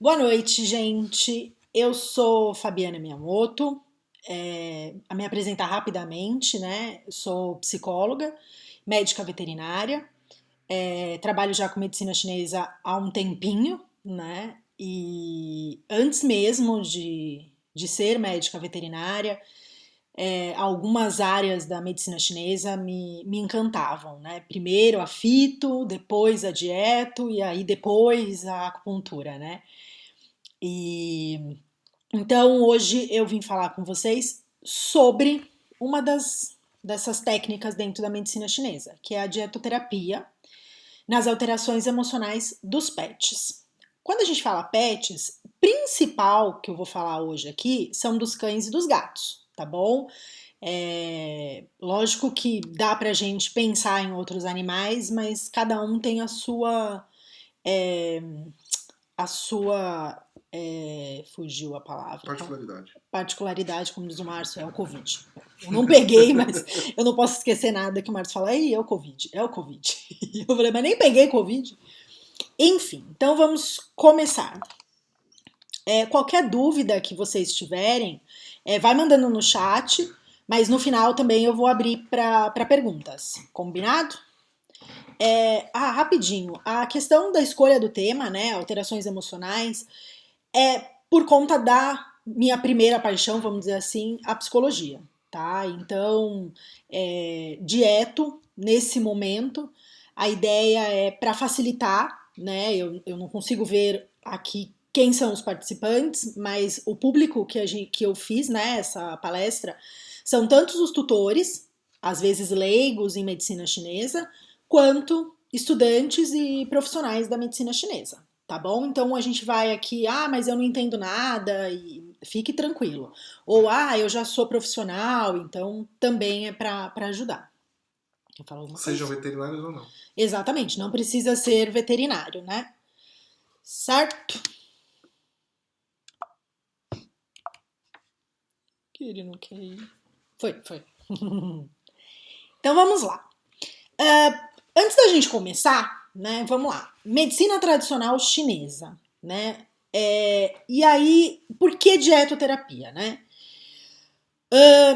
Boa noite, gente. Eu sou Fabiana Miyamoto. A me apresentar rapidamente, né? Eu sou psicóloga, médica veterinária, trabalho já com medicina chinesa há um tempinho, né? E antes mesmo de ser médica veterinária, algumas áreas da medicina chinesa me encantavam, né? Primeiro a fito, depois a dieto e aí depois a acupuntura, né? E então hoje eu vim falar com vocês sobre uma dessas técnicas dentro da medicina chinesa, que é a dietoterapia nas alterações emocionais dos pets. Quando a gente fala pets, o principal que eu vou falar hoje aqui são dos cães e dos gatos, tá bom? Lógico que dá pra gente pensar em outros animais, mas cada um tem a sua, fugiu a palavra. Particularidade. Particularidade, como diz o Márcio, é o Covid. Eu não peguei, mas eu não posso esquecer nada que o Márcio fala, é o Covid, é o Covid. Eu falei, mas nem peguei Covid. Enfim, então vamos começar. Qualquer dúvida que vocês tiverem, vai mandando no chat, mas no final também eu vou abrir para perguntas. Combinado? Rapidinho, a questão da escolha do tema, né, alterações emocionais, é por conta da minha primeira paixão, vamos dizer assim, a psicologia, tá? Então, dieto, nesse momento, a ideia é para facilitar, né? Eu não consigo ver aqui quem são os participantes, mas o público que eu fiz, né, essa palestra, são tantos os tutores, às vezes leigos em medicina chinesa, quanto estudantes e profissionais da medicina chinesa, tá bom? Então a gente vai aqui, mas eu não entendo nada, e fique tranquilo. Ou, eu já sou profissional, então também é para ajudar. Quer falar alguma coisa? Sejam veterinários ou não. Exatamente, não precisa ser veterinário, né? Certo? Que ele não quer ir. Foi. Então vamos lá. Antes da gente começar, né, vamos lá. Medicina tradicional chinesa, né? E aí, por que dietoterapia, né?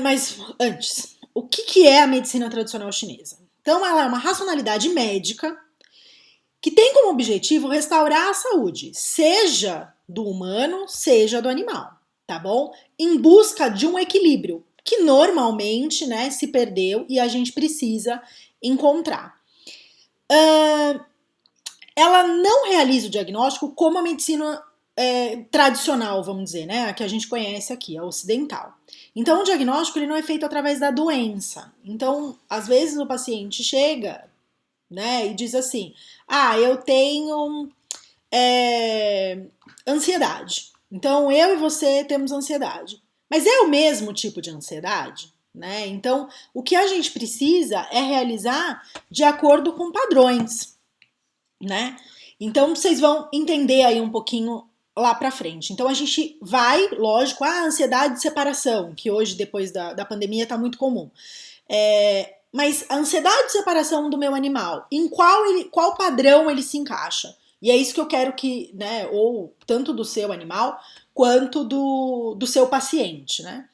Mas antes, o que é a medicina tradicional chinesa? Então, ela é uma racionalidade médica que tem como objetivo restaurar a saúde, seja do humano, seja do animal, tá bom? Em busca de um equilíbrio que normalmente, né, se perdeu e a gente precisa encontrar. Ela não realiza o diagnóstico como a medicina tradicional, vamos dizer, né, a que a gente conhece aqui, a ocidental. Então, o diagnóstico ele não é feito através da doença. Então, às vezes o paciente chega, né, e diz assim, eu tenho ansiedade. Então, eu e você temos ansiedade. Mas é o mesmo tipo de ansiedade? Né? Então, o que a gente precisa é realizar de acordo com padrões, né? Então, vocês vão entender aí um pouquinho lá pra frente. Então, a gente vai, lógico, a ansiedade de separação, que hoje, depois da pandemia, tá muito comum. Mas a ansiedade de separação do meu animal, em qual padrão ele se encaixa? E é isso que eu quero que, né, ou tanto do seu animal, quanto do seu paciente, né?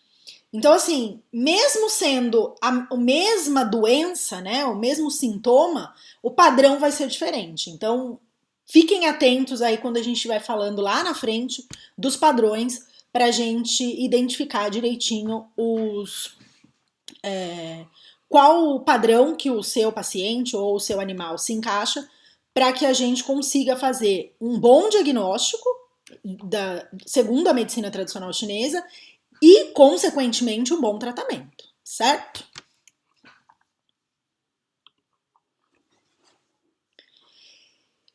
Então, assim, mesmo sendo a mesma doença, né, o mesmo sintoma, o padrão vai ser diferente. Então, fiquem atentos aí quando a gente vai falando lá na frente dos padrões para a gente identificar direitinho qual o padrão que o seu paciente ou o seu animal se encaixa para que a gente consiga fazer um bom diagnóstico segundo a medicina tradicional chinesa e, consequentemente, um bom tratamento, certo?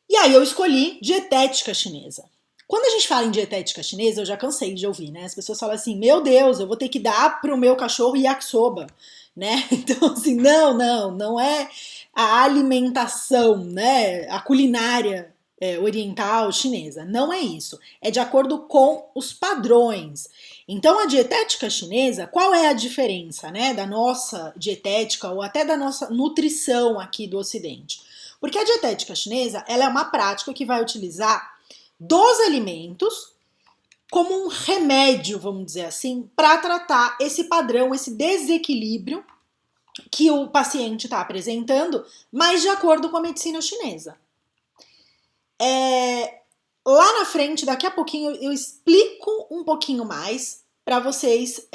E aí eu escolhi dietética chinesa. Quando a gente fala em dietética chinesa, eu já cansei de ouvir, né? As pessoas falam assim, meu Deus, eu vou ter que dar pro meu cachorro yakisoba, né? Então, assim, não é a alimentação, né? A culinária oriental chinesa. Não é isso. É de acordo com os padrões. Então, a dietética chinesa, qual é a diferença, né, da nossa dietética ou até da nossa nutrição aqui do Ocidente? Porque a dietética chinesa, ela é uma prática que vai utilizar dos alimentos como um remédio, vamos dizer assim, para tratar esse padrão, esse desequilíbrio que o paciente está apresentando, mas de acordo com a medicina chinesa. Lá na frente, daqui a pouquinho, eu explico um pouquinho mais para vocês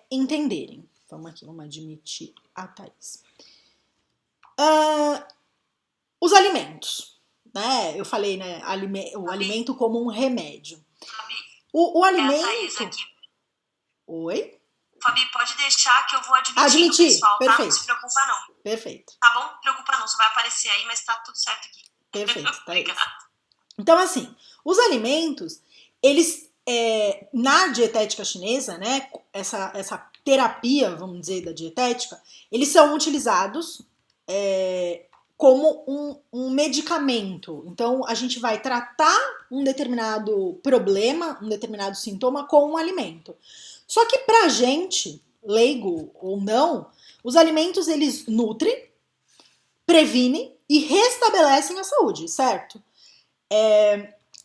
entenderem. Vamos aqui, vamos admitir a Thaís. Os alimentos, né? Eu falei, né? O alimento como um remédio. O alimento... É a Thaís aqui. Oi? Fabi, pode deixar que eu vou admitir o pessoal, perfeito. Tá? Não se preocupa não. Perfeito. Tá bom? Não preocupa não, só vai aparecer aí, mas tá tudo certo aqui. Perfeito, Thaís. Então, assim, os alimentos, eles, na dietética chinesa, né, essa terapia, vamos dizer, da dietética, eles são utilizados como um medicamento. Então, a gente vai tratar um determinado problema, um determinado sintoma com um alimento. Só que pra gente, leigo ou não, os alimentos, eles nutrem, previnem e restabelecem a saúde, certo?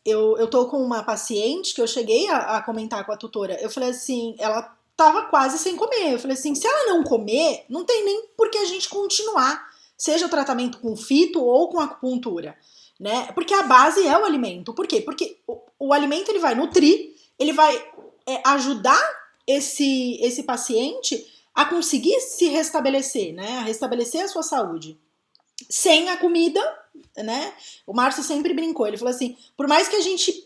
Eu tô com uma paciente que eu cheguei a comentar com a tutora. Eu falei assim, ela tava quase sem comer. Eu falei assim, se ela não comer, não tem nem por que a gente continuar, seja o tratamento com fito ou com acupuntura, né? Porque a base é o alimento. Por quê? Porque o alimento ele vai nutrir, ele vai ajudar esse paciente a conseguir se restabelecer, né? A restabelecer a sua saúde. Sem a comida, né? O Márcio sempre brincou, ele falou assim, por mais que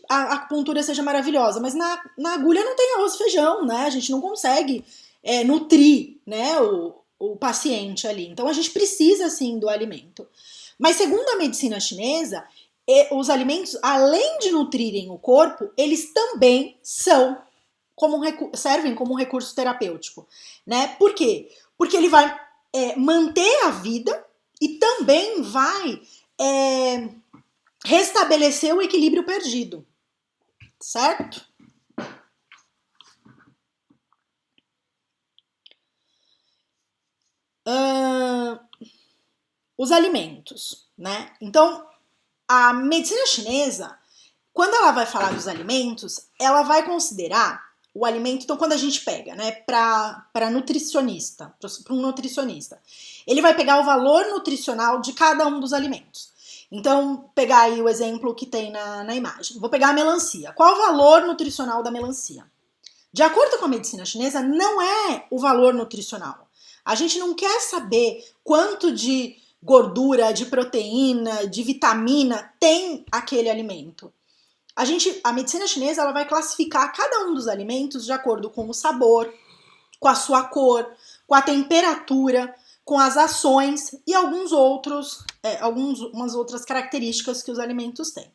a acupuntura seja maravilhosa, mas na agulha não tem arroz e feijão, né? A gente não consegue nutrir, né, o paciente ali. Então a gente precisa, sim, do alimento. Mas segundo a medicina chinesa, os alimentos, além de nutrirem o corpo, eles também servem como um recurso terapêutico, né? Por quê? Porque ele vai manter a vida e também vai restabelecer o equilíbrio perdido, certo? Os alimentos, né? Então, a medicina chinesa, quando ela vai falar dos alimentos, ela vai considerar o alimento. Então, quando a gente pega, né, para nutricionista, para um nutricionista, ele vai pegar o valor nutricional de cada um dos alimentos. Então, pegar aí o exemplo que tem na imagem. Vou pegar a melancia. Qual o valor nutricional da melancia? De acordo com a medicina chinesa, não é o valor nutricional. A gente não quer saber quanto de gordura, de proteína, de vitamina tem aquele alimento. A medicina chinesa ela vai classificar cada um dos alimentos de acordo com o sabor, com a sua cor, com a temperatura, com as ações e algumas outras características que os alimentos têm.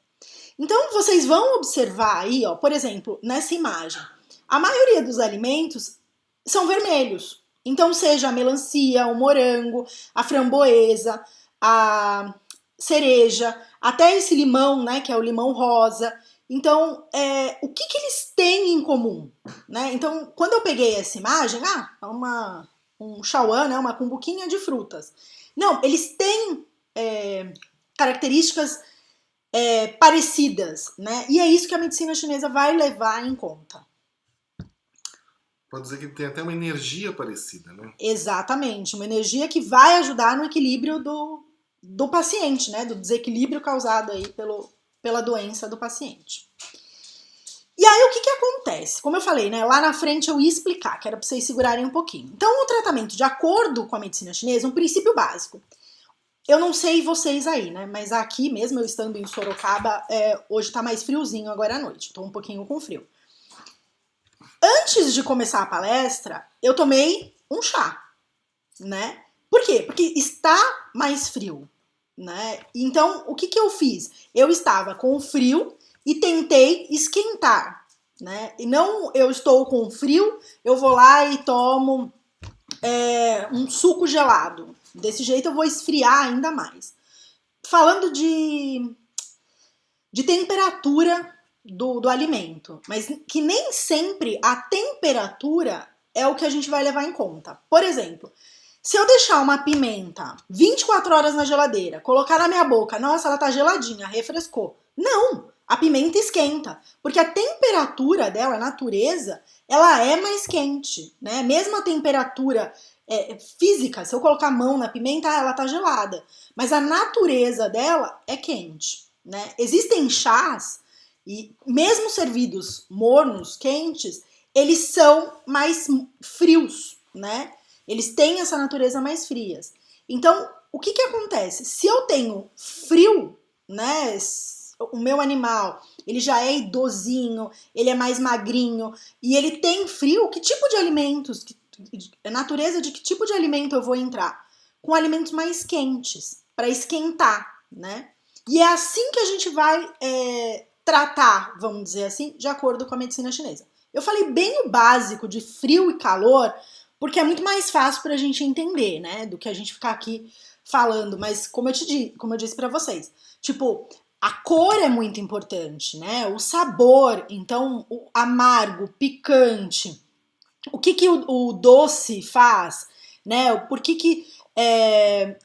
Então, vocês vão observar aí, ó, por exemplo, nessa imagem, a maioria dos alimentos são vermelhos. Então, seja a melancia, o morango, a framboesa, a cereja, até esse limão, né, que é o limão rosa. Então, o que eles têm em comum? Né? Então, quando eu peguei essa imagem, um chauan, né, uma cumbuquinha de frutas. Não, eles têm características parecidas, né? E é isso que a medicina chinesa vai levar em conta. Pode dizer que tem até uma energia parecida, né? Exatamente, uma energia que vai ajudar no equilíbrio do paciente, né? Do desequilíbrio causado aí pela doença do paciente. E aí o que acontece? Como eu falei, né? Lá na frente eu ia explicar, que era para vocês segurarem um pouquinho. Então o tratamento, de acordo com a medicina chinesa, um princípio básico. Eu não sei vocês aí, né? Mas aqui mesmo, eu estando em Sorocaba, hoje tá mais friozinho agora à noite. Tô um pouquinho com frio. Antes de começar a palestra, eu tomei um chá, né? Por quê? Porque está mais frio, né? Então, o que eu fiz? Eu estava com frio e tentei esquentar, né? E não eu estou com frio, eu vou lá e tomo um suco gelado. Desse jeito eu vou esfriar ainda mais. Falando de temperatura do alimento, mas que nem sempre a temperatura é o que a gente vai levar em conta. Por exemplo, se eu deixar uma pimenta 24 horas na geladeira, colocar na minha boca, nossa, ela tá geladinha, refrescou. Não! A pimenta esquenta, porque a temperatura dela, a natureza, ela é mais quente, né? Mesmo a temperatura física, se eu colocar a mão na pimenta, ela tá gelada. Mas a natureza dela é quente, né? Existem chás, e mesmo servidos mornos, quentes, eles são mais frios, né? Eles têm essa natureza mais frias. Então, o que acontece? Se eu tenho frio, né? O meu animal, ele já é idosinho, ele é mais magrinho, e ele tem frio, que tipo de alimentos, a natureza de que tipo de alimento eu vou entrar? Com alimentos mais quentes, para esquentar, né? E é assim que a gente vai tratar, vamos dizer assim, de acordo com a medicina chinesa. Eu falei bem o básico de frio e calor, porque é muito mais fácil para a gente entender, né? Do que a gente ficar aqui falando, mas como eu disse para vocês, tipo, a cor é muito importante, né? O sabor, então, o amargo, picante, o que o doce faz, né? Por que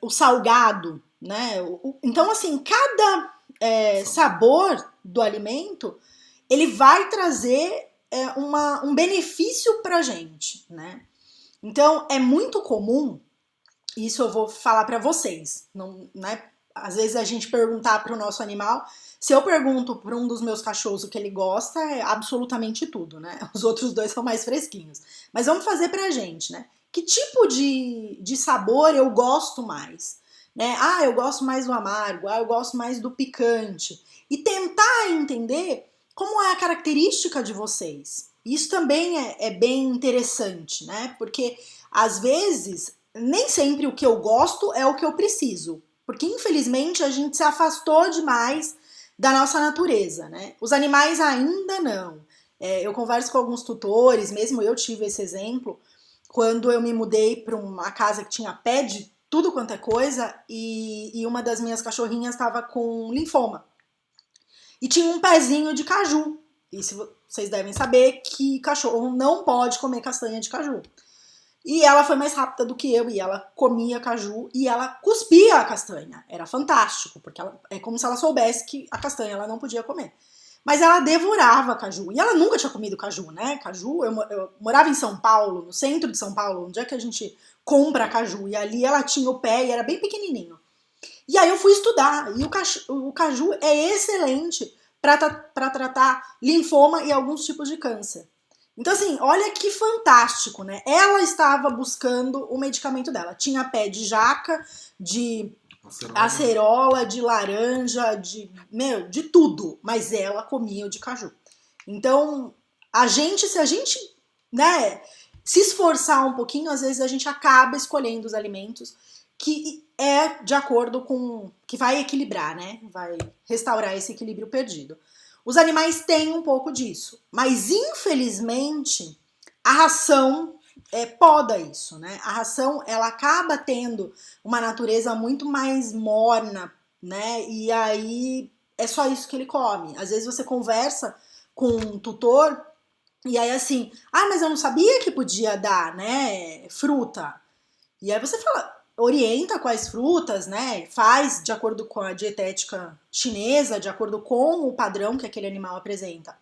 o salgado, né? Então, assim, cada sabor do alimento, ele vai trazer um benefício pra gente, né? Então, é muito comum, isso eu vou falar pra vocês, não, né? Às vezes a gente perguntar pro nosso animal, se eu pergunto para um dos meus cachorros o que ele gosta, é absolutamente tudo, né? Os outros dois são mais fresquinhos. Mas vamos fazer pra gente, né? Que tipo de sabor eu gosto mais? Né? Ah, eu gosto mais do amargo, eu gosto mais do picante. E tentar entender como é a característica de vocês. Isso também é bem interessante, né? Porque às vezes nem sempre o que eu gosto é o que eu preciso. Porque infelizmente a gente se afastou demais da nossa natureza, né? Os animais ainda não. Eu converso com alguns tutores, mesmo eu tive esse exemplo, quando eu me mudei para uma casa que tinha pé de tudo quanto é coisa e uma das minhas cachorrinhas estava com linfoma. E tinha um pezinho de caju. E vocês devem saber que cachorro não pode comer castanha de caju. E ela foi mais rápida do que eu, e ela comia caju e ela cuspia a castanha. Era fantástico, porque é como se ela soubesse que a castanha ela não podia comer. Mas ela devorava caju. E ela nunca tinha comido caju, né? Caju, eu morava em São Paulo, no centro de São Paulo, onde é que a gente compra caju. E ali ela tinha o pé e era bem pequenininho. E aí eu fui estudar. E o caju é excelente para tratar linfoma e alguns tipos de câncer. Então, assim, olha que fantástico, né? Ela estava buscando o medicamento dela. Tinha pé de jaca, de acerola, de laranja, de tudo. Mas ela comia o de caju. Então, se a gente, né, se esforçar um pouquinho, às vezes a gente acaba escolhendo os alimentos que é de acordo com... que vai equilibrar, né? Vai restaurar esse equilíbrio perdido. Os animais têm um pouco disso, mas infelizmente a ração poda isso, né? A ração ela acaba tendo uma natureza muito mais morna, né? E aí é só isso que ele come. Às vezes você conversa com um tutor e aí assim, mas eu não sabia que podia dar, né? Fruta. E aí você orienta quais frutas, né? Faz de acordo com a dietética chinesa, de acordo com o padrão que aquele animal apresenta.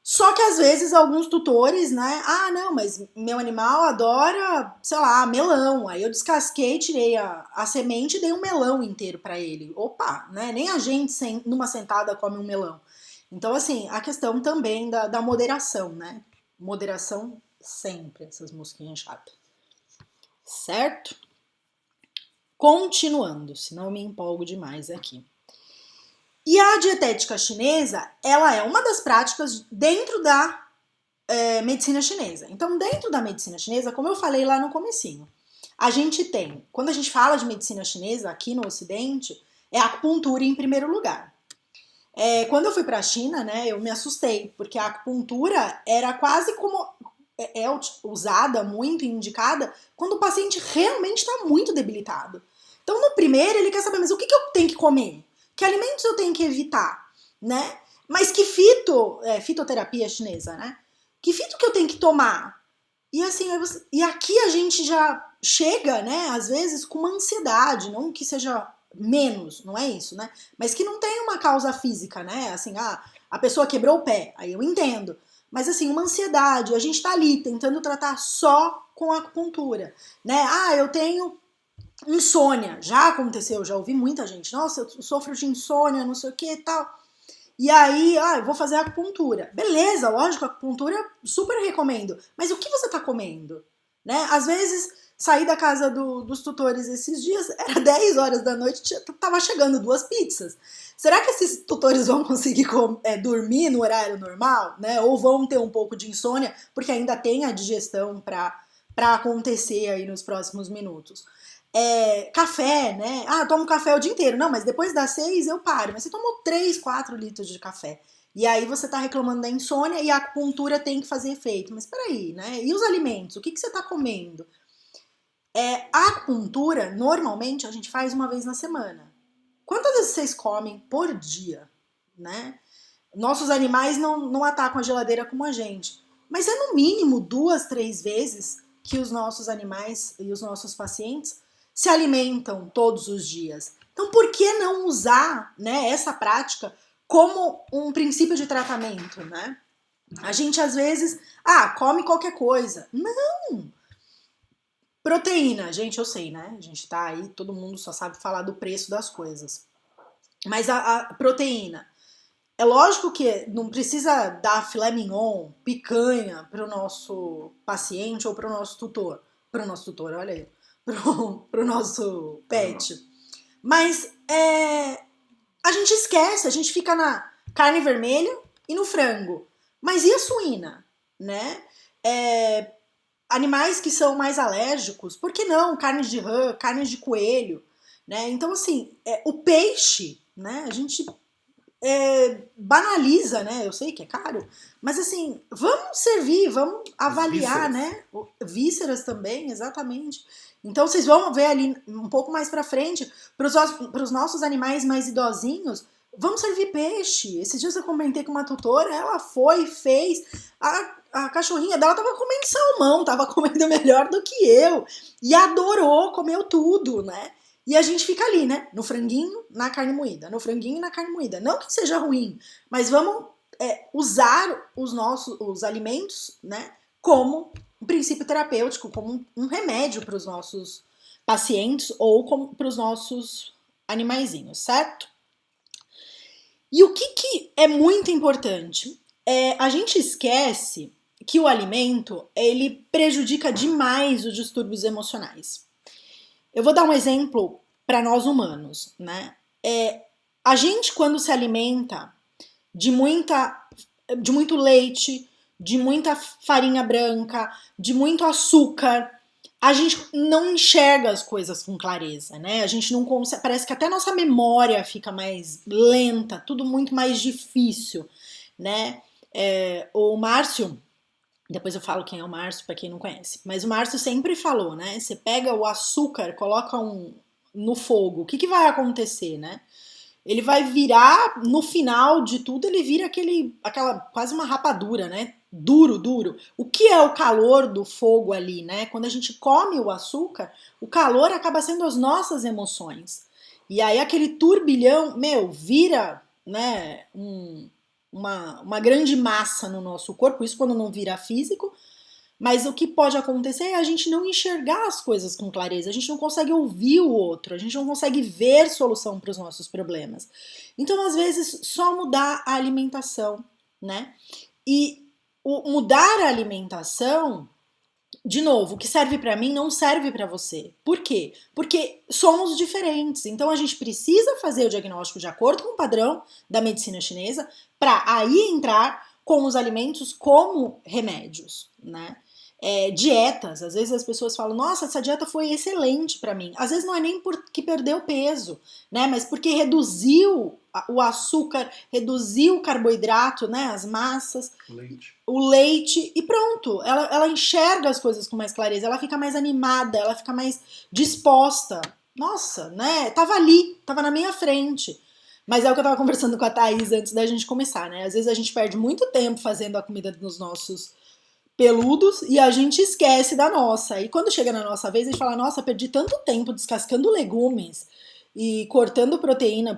Só que às vezes alguns tutores, né? Não, mas meu animal adora, sei lá, melão. Aí eu descasquei, tirei a semente e dei um melão inteiro para ele. Opa, né? Nem a gente numa sentada come um melão. Então, assim, a questão também da moderação, né? Moderação sempre, essas mosquinhas chatas. Certo? Continuando, senão eu me empolgo demais aqui. E a dietética chinesa, ela é uma das práticas dentro da medicina chinesa. Então, dentro da medicina chinesa, como eu falei lá no comecinho, a gente tem, quando a gente fala de medicina chinesa aqui no Ocidente, é a acupuntura em primeiro lugar. Quando eu fui para a China, né, eu me assustei, porque a acupuntura era quase como... é usada, muito indicada, quando o paciente realmente está muito debilitado. Então, no primeiro, ele quer saber, mas o que eu tenho que comer? Que alimentos eu tenho que evitar? Né? Mas que fitoterapia chinesa, né? Que fito que eu tenho que tomar? E assim, e aqui a gente já chega, né, às vezes, com uma ansiedade, não que seja menos, não é isso, né? Mas que não tem uma causa física, né? Assim, a pessoa quebrou o pé, aí eu entendo. Mas assim, uma ansiedade, a gente tá ali tentando tratar só com a acupuntura, né? Eu tenho insônia, já aconteceu, já ouvi muita gente, nossa, eu sofro de insônia, não sei o que e tal. E aí, eu vou fazer acupuntura. Beleza, lógico, a acupuntura super recomendo. Mas o que você tá comendo? Né? Às vezes, saí da casa dos tutores esses dias, era 10 horas da noite, tava chegando 2 pizzas. Será que esses tutores vão conseguir dormir no horário normal? Né? Ou vão ter um pouco de insônia, porque ainda tem a digestão pra acontecer aí nos próximos minutos? Café, né? Eu tomo café o dia inteiro. Não, mas depois das 6 eu paro. Mas você tomou 3, 4 litros de café. E aí você tá reclamando da insônia e a acupuntura tem que fazer efeito. Mas peraí, né? E os alimentos? O que você tá comendo? A acupuntura, normalmente, a gente faz uma vez na semana. Quantas vezes vocês comem por dia, né? Nossos animais não atacam a geladeira como a gente. Mas é no mínimo 2, 3 vezes que os nossos animais e os nossos pacientes se alimentam todos os dias. Então, por que não usar, né, essa prática como um princípio de tratamento, né? A gente, às vezes, come qualquer coisa. Não! Proteína, gente, eu sei, né? A gente tá aí, todo mundo só sabe falar do preço das coisas. Mas a proteína, é lógico que não precisa dar filé mignon, picanha para o nosso paciente ou para o nosso tutor. Para o nosso tutor, olha aí. Pro nosso pet. Mas a gente esquece, a gente fica na carne vermelha e no frango. Mas e a suína, né? Animais que são mais alérgicos, por que não? Carne de rã, carne de coelho, né? Então, assim, o peixe, né? A gente banaliza, né? Eu sei que é caro, mas assim, vamos servir, vamos avaliar, né? Vísceras também, exatamente. Então vocês vão ver ali um pouco mais pra frente, para os nossos animais mais idosinhos, vamos servir peixe. Esses dias eu comentei com uma tutora, ela fez, a cachorrinha dela tava comendo salmão, tava comendo melhor do que eu, e adorou, comeu tudo, né? E a gente fica ali, né? No franguinho, na carne moída. No franguinho e na carne moída. Não que seja ruim, mas vamos usar os alimentos, né? Como um princípio terapêutico, como um remédio para os nossos pacientes ou para os nossos animaizinhos, certo? E o que é muito importante? A gente esquece que o alimento, ele prejudica demais os distúrbios emocionais. Eu vou dar um exemplo para nós humanos, né? A gente, quando se alimenta de muito leite, de muita farinha branca, de muito açúcar, a gente não enxerga as coisas com clareza, né? A gente não consegue, parece que até nossa memória fica mais lenta, tudo muito mais difícil, né? O Márcio, depois eu falo quem é o Márcio, para quem não conhece. Mas o Márcio sempre falou, né? Você pega o açúcar, coloca no fogo, o que vai acontecer, né? Ele vai virar, no final de tudo, ele vira aquela quase uma rapadura, né? Duro. O que é o calor do fogo ali, né? Quando a gente come o açúcar, o calor acaba sendo as nossas emoções. E aí aquele turbilhão, vira, né, uma grande massa no nosso corpo, isso quando não vira físico, mas o que pode acontecer é a gente não enxergar as coisas com clareza, a gente não consegue ouvir o outro, a gente não consegue ver solução para os nossos problemas. Então, às vezes, só mudar a alimentação, né? E mudar a alimentação, de novo, o que serve para mim não serve para você. Por quê? Porque somos diferentes. Então a gente precisa fazer o diagnóstico de acordo com o padrão da medicina chinesa para aí entrar com os alimentos como remédios, né? Dietas, às vezes as pessoas falam, nossa, essa dieta foi excelente para mim. Às vezes não é nem porque perdeu peso, né? Mas porque reduziu o açúcar, reduziu o carboidrato, né? As massas, o leite e pronto. Ela enxerga as coisas com mais clareza, ela fica mais animada, ela fica mais disposta. Nossa, né? Tava ali, tava na minha frente. Mas é o que eu tava conversando com a Thaís antes da gente começar, né? Às vezes a gente perde muito tempo fazendo a comida dos nossos peludos e a gente esquece da nossa. E quando chega na nossa vez, a gente fala, nossa, perdi tanto tempo descascando legumes e cortando proteína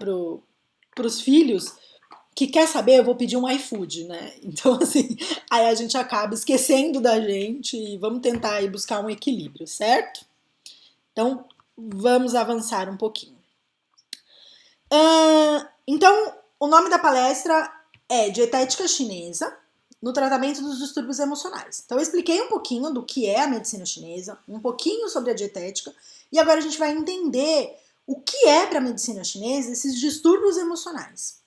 pros filhos, que quer saber, eu vou pedir um iFood, né? Então, assim, aí a gente acaba esquecendo da gente e vamos tentar aí buscar um equilíbrio, certo? Então, vamos avançar um pouquinho. Então, o nome da palestra é Dietética Chinesa no tratamento dos distúrbios emocionais. Então, eu expliquei um pouquinho do que é a medicina chinesa, um pouquinho sobre a dietética, e agora a gente vai entender o que é para a medicina chinesa esses distúrbios emocionais.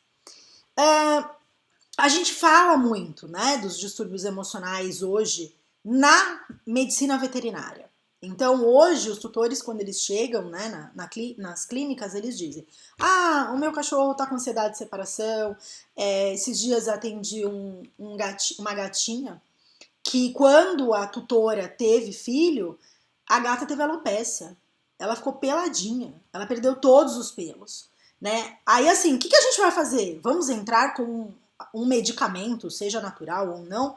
A gente fala muito, né, dos distúrbios emocionais hoje na medicina veterinária. Então, hoje, os tutores, quando eles chegam, né, nas clínicas, eles dizem: o meu cachorro tá com ansiedade de separação. Esses dias atendi uma gatinha que, quando a tutora teve filho, a gata teve alopécia. Ela ficou peladinha, ela perdeu todos os pelos, né? Aí, assim, o que a gente vai fazer? Vamos entrar com um medicamento, seja natural ou não,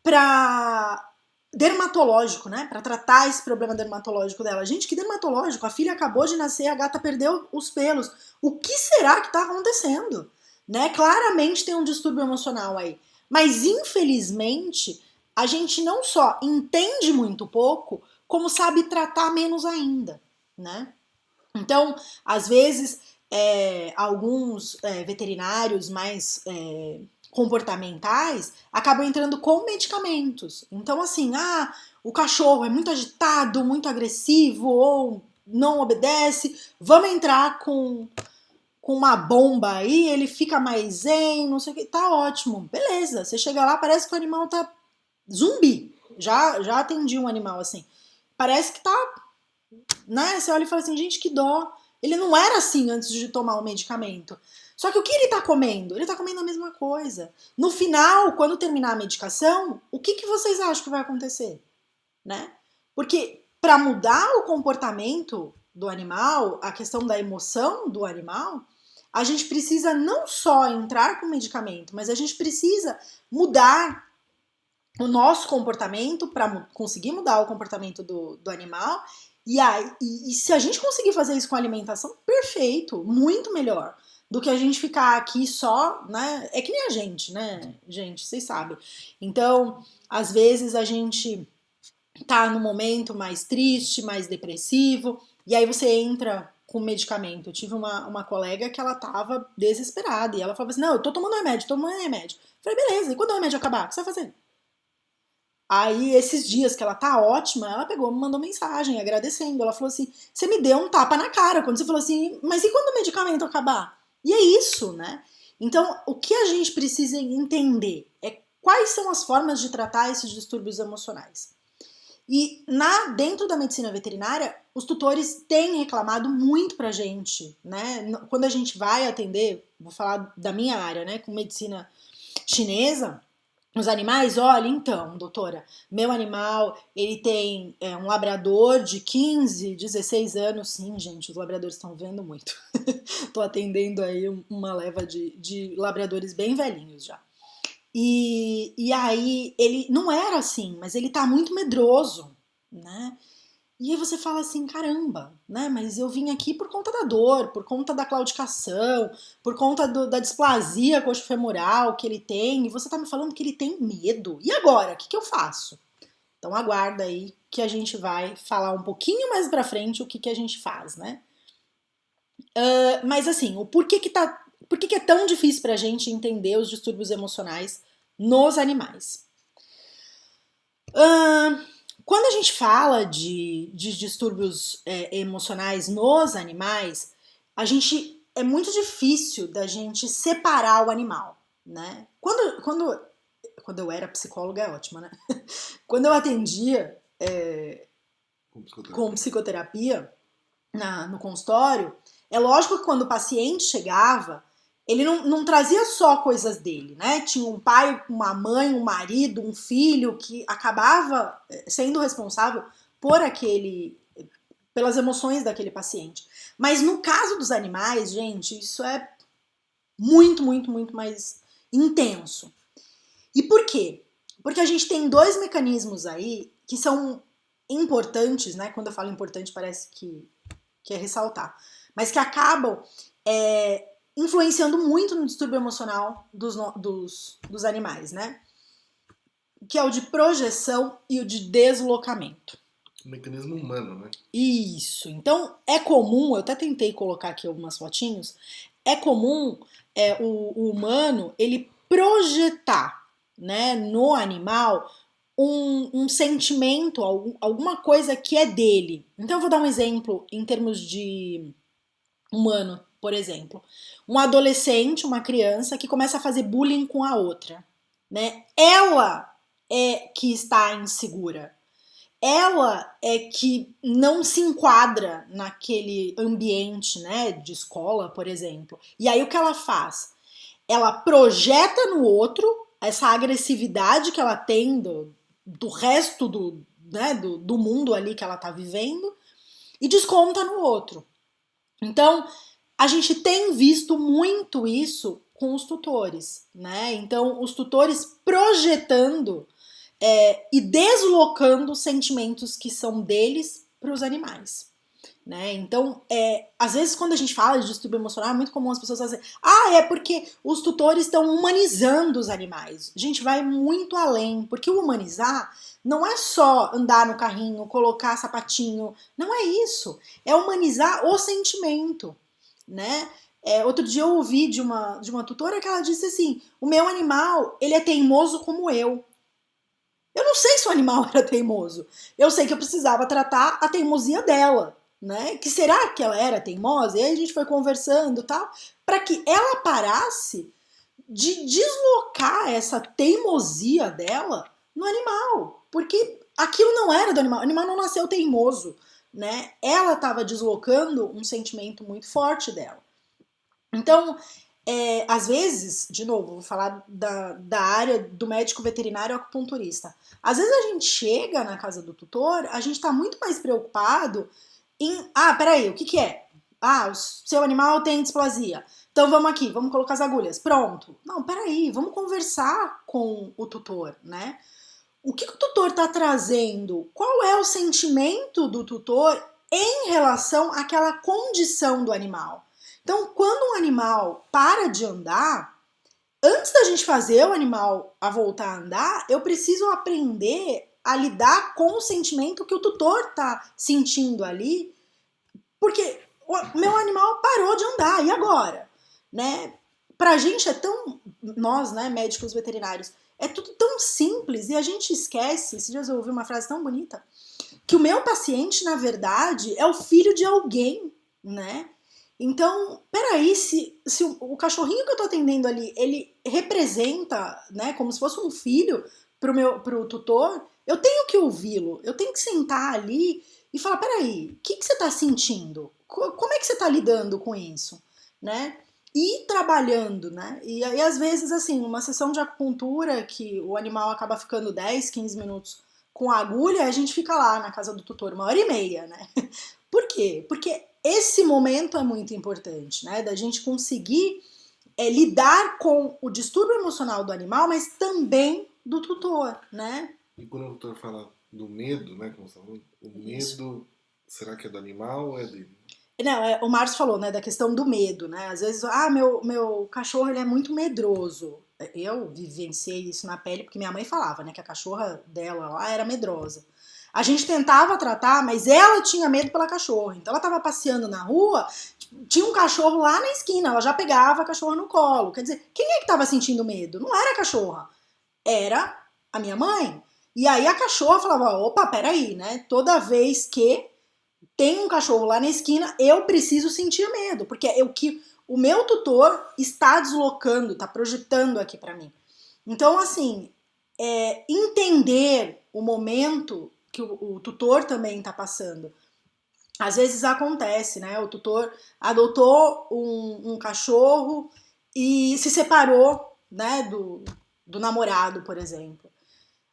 para dermatológico, né? Para tratar esse problema dermatológico dela. Gente, que dermatológico? A filha acabou de nascer, a gata perdeu os pelos. O que será que está acontecendo? Né? Claramente tem um distúrbio emocional aí. Mas, infelizmente, a gente não só entende muito pouco, como sabe tratar menos ainda, né? Então, às vezes, alguns veterinários mais comportamentais acabam entrando com medicamentos. Então, assim, o cachorro é muito agitado, muito agressivo ou não obedece, vamos entrar com uma bomba aí, ele fica mais zen, não sei o que, tá ótimo, beleza. Você chega lá, parece que o animal tá zumbi. Já atendi um animal assim. Parece que tá, né? Você olha e fala assim, gente, que dó. Ele não era assim antes de tomar o medicamento. Só que o que ele tá comendo? Ele tá comendo a mesma coisa. No final, quando terminar a medicação, o que vocês acham que vai acontecer? Né? Porque para mudar o comportamento do animal, a questão da emoção do animal, a gente precisa não só entrar com medicamento, mas a gente precisa mudar o nosso comportamento para conseguir mudar o comportamento do animal. E se a gente conseguir fazer isso com alimentação, perfeito, muito melhor do que a gente ficar aqui só, né? É que nem a gente, né, gente? Vocês sabem. Então, às vezes a gente tá num momento mais triste, mais depressivo, e aí você entra com medicamento. Eu tive uma colega que ela tava desesperada, e ela falava assim, não, eu tô tomando remédio, tô tomando remédio. Eu falei, beleza, e quando o remédio acabar, o que você vai fazer? Aí, esses dias que ela tá ótima, ela pegou, me mandou mensagem agradecendo. Ela falou assim, você me deu um tapa na cara, quando você falou assim, mas e quando o medicamento acabar? E é isso, né? Então, o que a gente precisa entender é quais são as formas de tratar esses distúrbios emocionais. E dentro da medicina veterinária, os tutores têm reclamado muito pra gente, né? Quando a gente vai atender, vou falar da minha área, né, com medicina chinesa, os animais, olha, então, doutora, meu animal, ele tem um labrador de 15, 16 anos, sim, gente, os labradores estão vendo muito. Tô atendendo aí uma leva de labradores bem velhinhos já. E aí, ele não era assim, mas ele tá muito medroso, né? E aí você fala assim, caramba, né? Mas eu vim aqui por conta da dor, por conta da claudicação, por conta da displasia coxofemoral que ele tem, e você tá me falando que ele tem medo. E agora? O que eu faço? Então aguarda aí que a gente vai falar um pouquinho mais pra frente o que a gente faz, né? Mas assim, por que é tão difícil pra gente entender os distúrbios emocionais nos animais? Quando a gente fala de distúrbios emocionais nos animais, é muito difícil da gente separar o animal, né? Quando eu era psicóloga, é ótima, né? Quando eu atendia com psicoterapia no consultório, é lógico que quando o paciente chegava, ele não trazia só coisas dele, né? Tinha um pai, uma mãe, um marido, um filho que acabava sendo responsável pelas emoções daquele paciente. Mas no caso dos animais, gente, isso é muito, muito, muito mais intenso. E por quê? Porque a gente tem dois mecanismos aí que são importantes, né? Quando eu falo importante, parece que é ressaltar. mas que acabam influenciando muito no distúrbio emocional dos animais, né? Que é o de projeção e o de deslocamento. O mecanismo humano, né? Isso. Então, é comum, eu até tentei colocar aqui algumas fotinhos, é comum o humano, ele projetar, né, no animal um sentimento, alguma coisa que é dele. Então, eu vou dar um exemplo em termos de humano, por exemplo. Um adolescente, uma criança que começa a fazer bullying com a outra, né? Ela é que está insegura. Ela é que não se enquadra naquele ambiente, né, de escola, por exemplo. E aí o que ela faz? Ela projeta no outro essa agressividade que ela tem do resto do mundo ali que ela tá vivendo e desconta no outro. Então, a gente tem visto muito isso com os tutores, né? Então, os tutores projetando e deslocando sentimentos que são deles para os animais. Né? Então, às vezes quando a gente fala de distúrbio emocional, é muito comum as pessoas fazerem é porque os tutores estão humanizando os animais. A gente vai muito além, porque o humanizar não é só andar no carrinho, colocar sapatinho, não é isso. É humanizar o sentimento, né? Outro dia eu ouvi de uma tutora que ela disse assim, o meu animal, ele é teimoso como eu. Eu não sei se o animal era teimoso. Eu sei que eu precisava tratar a teimosia dela, né? Que será que ela era teimosa? E aí a gente foi conversando e tal, para que ela parasse de deslocar essa teimosia dela no animal. Porque aquilo não era do animal. O animal não nasceu teimoso, né? Ela estava deslocando um sentimento muito forte dela. Então, às vezes, de novo, vou falar da área do médico veterinário acupunturista. Às vezes a gente chega na casa do tutor, a gente tá muito mais preocupado em, peraí, o que é? O seu animal tem displasia. Então vamos aqui, vamos colocar as agulhas. Pronto. Não, peraí, vamos conversar com o tutor, né? O que o tutor tá trazendo? Qual é o sentimento do tutor em relação àquela condição do animal? Então, quando um animal para de andar, antes da gente fazer o animal a voltar a andar, eu preciso aprender a lidar com o sentimento que o tutor tá sentindo ali, porque o meu animal parou de andar, e agora? Né? Pra gente é tão, nós, né, médicos veterinários, é tudo tão simples e a gente esquece, esses dias eu ouvi uma frase tão bonita, que o meu paciente, na verdade, é o filho de alguém, né? Então, peraí, se o cachorrinho que eu tô atendendo ali, ele representa, né, como se fosse um filho pro tutor, eu tenho que ouvi-lo, eu tenho que sentar ali e falar, peraí, o que você tá sentindo? Como é que você tá lidando com isso? Né? E ir trabalhando, né? E aí, às vezes, assim, uma sessão de acupuntura que o animal acaba ficando 10, 15 minutos com a agulha, a gente fica lá na casa do tutor 1h30, né? Por quê? Porque esse momento é muito importante, né? Da gente conseguir lidar com o distúrbio emocional do animal, mas também do tutor, né? E quando o doutor fala do medo, né? Como você falou, o medo, isso. Será que é do animal ou é dele? Não, o Márcio falou, né, da questão do medo, né? Às vezes, meu cachorro ele é muito medroso. Eu vivenciei isso na pele porque minha mãe falava, né, que a cachorra dela lá era medrosa. A gente tentava tratar, mas ela tinha medo pela cachorra. Então ela tava passeando na rua, tinha um cachorro lá na esquina, ela já pegava a cachorra no colo. Quer dizer, quem é que tava sentindo medo? Não era a cachorra, era a minha mãe. E aí a cachorra falava, opa, peraí, né? Toda vez que tem um cachorro lá na esquina, eu preciso sentir medo, porque é o que o meu tutor está deslocando, está projetando aqui para mim. Então, assim, entender o momento que o tutor também está passando. Às vezes acontece, né? O tutor adotou um cachorro e se separou, né, do namorado, por exemplo.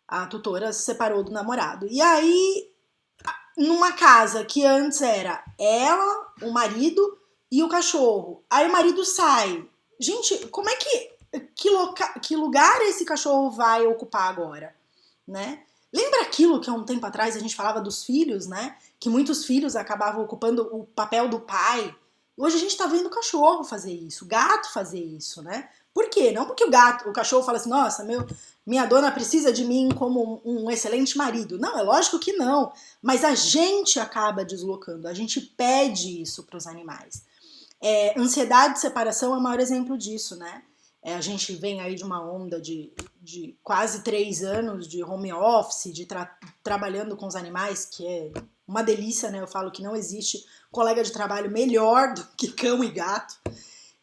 A tutora se separou do namorado. E aí, numa casa que antes era ela, o marido e o cachorro. Aí o marido sai. Gente, como é que lugar esse cachorro vai ocupar agora, né? Lembra aquilo que há um tempo atrás a gente falava dos filhos, né? Que muitos filhos acabavam ocupando o papel do pai, Hoje a gente tá vendo o cachorro fazer isso, o gato fazer isso, né? Por quê? Não porque o cachorro fala assim, nossa, minha dona precisa de mim como um excelente marido. Não, é lógico que não. Mas a gente acaba deslocando, a gente pede isso para os animais. Ansiedade de separação é o maior exemplo disso, né? A gente vem aí de uma onda de quase 3 anos de home office, de trabalhando com os animais, que é uma delícia, né? Eu falo que não existe colega de trabalho melhor do que cão e gato.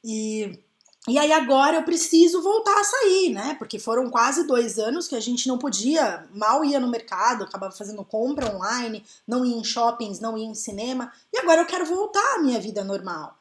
E aí agora eu preciso voltar a sair, né? Porque foram quase 2 anos que a gente não podia, mal ia no mercado, acabava fazendo compra online, não ia em shoppings, não ia em cinema. E agora eu quero voltar à minha vida normal.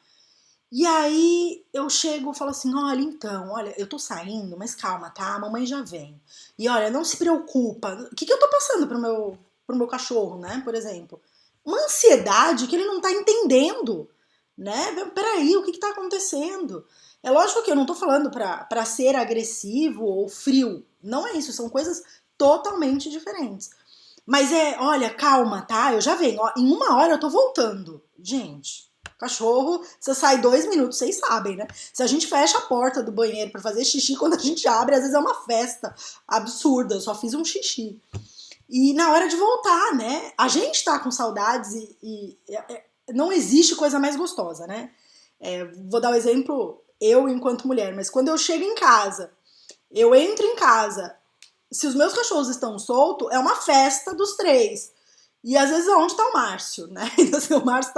E aí eu chego e falo assim, olha, eu tô saindo, mas calma, tá? A mamãe já vem. E olha, não se preocupa. O que eu tô passando pro meu cachorro, né? Por exemplo. Uma ansiedade que ele não tá entendendo, né? Peraí, o que tá acontecendo? É lógico que eu não tô falando pra ser agressivo ou frio. Não é isso, são coisas totalmente diferentes. Mas olha, calma, tá? Eu já venho. Ó, em 1 hora eu tô voltando. Gente, cachorro, você sai 2 minutos, vocês sabem, né? Se a gente fecha a porta do banheiro pra fazer xixi, quando a gente abre, às vezes é uma festa absurda. Eu só fiz um xixi. E na hora de voltar, né? A gente tá com saudades e não existe coisa mais gostosa, né? Vou dar um exemplo, eu enquanto mulher, mas quando eu chego em casa, eu entro em casa, se os meus cachorros estão soltos, é uma festa dos 3. E às vezes onde tá o Márcio, né? Então assim, o Márcio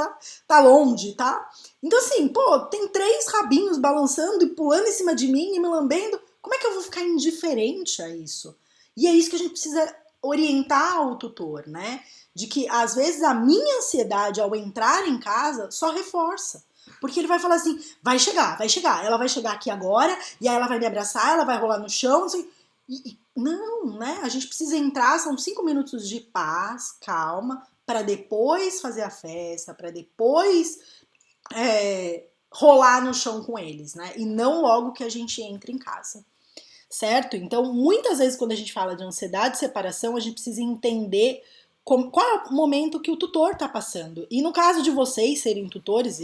tá longe, tá? Então assim, pô, tem 3 rabinhos balançando e pulando em cima de mim e me lambendo. Como é que eu vou ficar indiferente a isso? E é isso que a gente precisa orientar o tutor, né? De que às vezes a minha ansiedade ao entrar em casa só reforça. Porque ele vai falar assim, vai chegar, ela vai chegar aqui agora, e aí ela vai me abraçar, ela vai rolar no chão, assim, não, né? A gente precisa entrar, são 5 minutos de paz, calma, para depois fazer a festa, para depois rolar no chão com eles, né? E não logo que a gente entre em casa, certo? Então, muitas vezes quando a gente fala de ansiedade de separação, a gente precisa entender qual é o momento que o tutor está passando. E no caso de vocês serem tutores,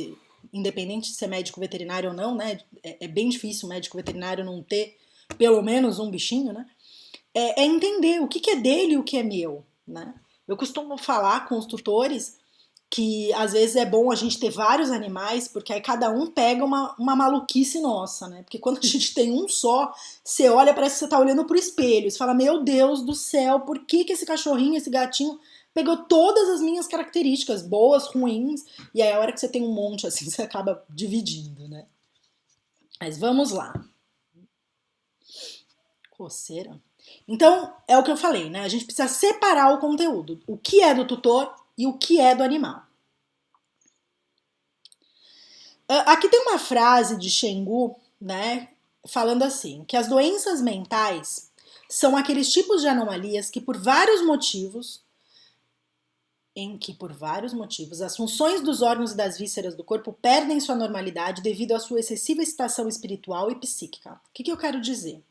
independente de ser médico veterinário ou não, né? É bem difícil o médico veterinário não ter pelo menos um bichinho, né? Entender o que é dele e o que é meu, né? Eu costumo falar com os tutores que às vezes é bom a gente ter vários animais, porque aí cada um pega uma maluquice nossa, né? Porque quando a gente tem um só, você olha, parece que você tá olhando pro espelho, você fala, meu Deus do céu, por que esse cachorrinho, esse gatinho pegou todas as minhas características, boas, ruins, e aí a hora que você tem um monte assim, você acaba dividindo, né? Mas vamos lá. Coceira. Então, é o que eu falei, né? A gente precisa separar o conteúdo. O que é do tutor e o que é do animal. Aqui tem uma frase de Xingu, né? Falando assim, que as doenças mentais são aqueles tipos de anomalias que por vários motivos as funções dos órgãos e das vísceras do corpo perdem sua normalidade devido à sua excessiva excitação espiritual e psíquica. O que eu quero dizer?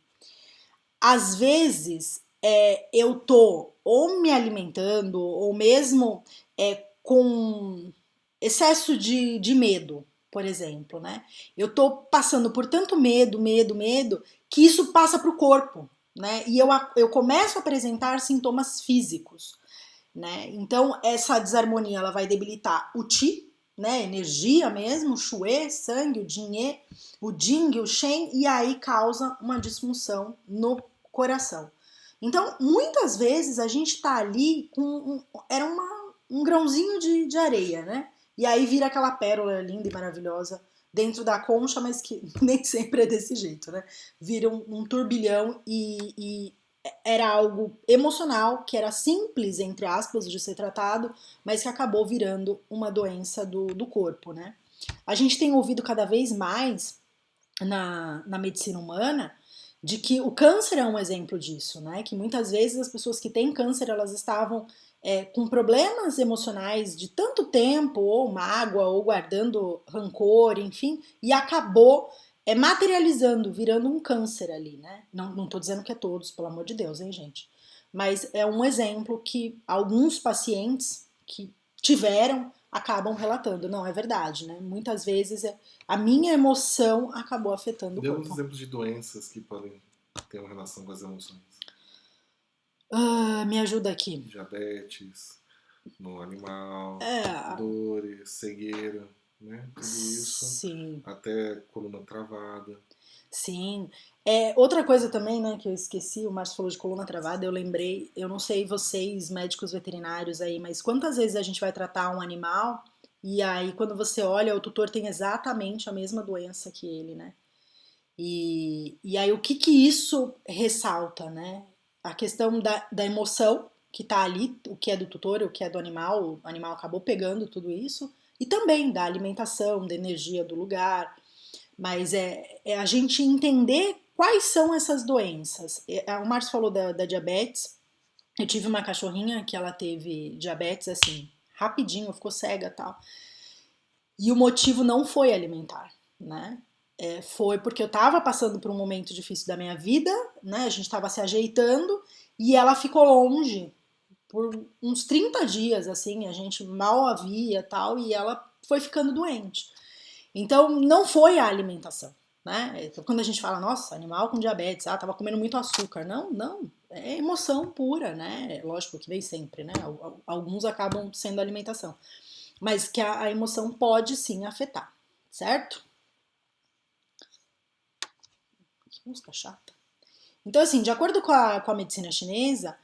Às vezes eu tô ou me alimentando ou mesmo com excesso de medo, por exemplo, né? Eu tô passando por tanto medo, que isso passa pro corpo, né? E eu começo a apresentar sintomas físicos, né? Então essa desarmonia ela vai debilitar o Qi, né? Energia mesmo, o Xue, sangue, o Jing, o Jing, o Shen, e aí causa uma disfunção no coração. Então, muitas vezes a gente tá ali com um grãozinho de areia, né? E aí vira aquela pérola linda e maravilhosa dentro da concha, mas que nem sempre é desse jeito, né? Vira um turbilhão e era algo emocional, que era simples, entre aspas, de ser tratado, mas que acabou virando uma doença do corpo, né? A gente tem ouvido cada vez mais na medicina humana de que o câncer é um exemplo disso, né? Que muitas vezes as pessoas que têm câncer, elas estavam com problemas emocionais de tanto tempo, ou mágoa, ou guardando rancor, enfim, e acabou materializando, virando um câncer ali, né? Não tô dizendo que é todos, pelo amor de Deus, hein, gente? Mas é um exemplo que alguns pacientes que tiveram acabam relatando. Não, é verdade, né? Muitas vezes a minha emoção acabou afetando o Dê uns corpo. exemplos de doenças que podem ter uma relação com as emoções. Me ajuda aqui. Diabetes no animal, É, dores, cegueira, né? Tudo isso. sim, Até coluna travada. sim. Outra coisa também, né, que eu esqueci, o Márcio falou de coluna travada, eu lembrei, eu não sei vocês, médicos veterinários aí, mas quantas vezes a gente vai tratar um animal e aí quando você olha, o tutor tem exatamente a mesma doença que ele, né? E aí o que que isso ressalta, né? A questão da emoção que tá ali, o que é do tutor, o que é do animal, o animal acabou pegando tudo isso, e também da alimentação, da energia do lugar, mas é a gente entender quais são essas doenças. O Márcio falou da diabetes, eu tive uma cachorrinha que ela teve diabetes, assim, rapidinho, ficou cega e tal, e o motivo não foi alimentar, né? Foi porque eu tava passando por um momento difícil da minha vida, né? A gente tava se ajeitando e ela ficou longe por uns 30 dias, assim, a gente mal a via tal, e ela foi ficando doente. Então, não foi a alimentação, né? Então, quando a gente fala, nossa, animal com diabetes, tava comendo muito açúcar. Não, não, é emoção pura, né? Lógico que nem sempre, né? Alguns acabam sendo alimentação. Mas que a emoção pode sim afetar, certo? Que música chata. Então, assim, de acordo com a medicina chinesa,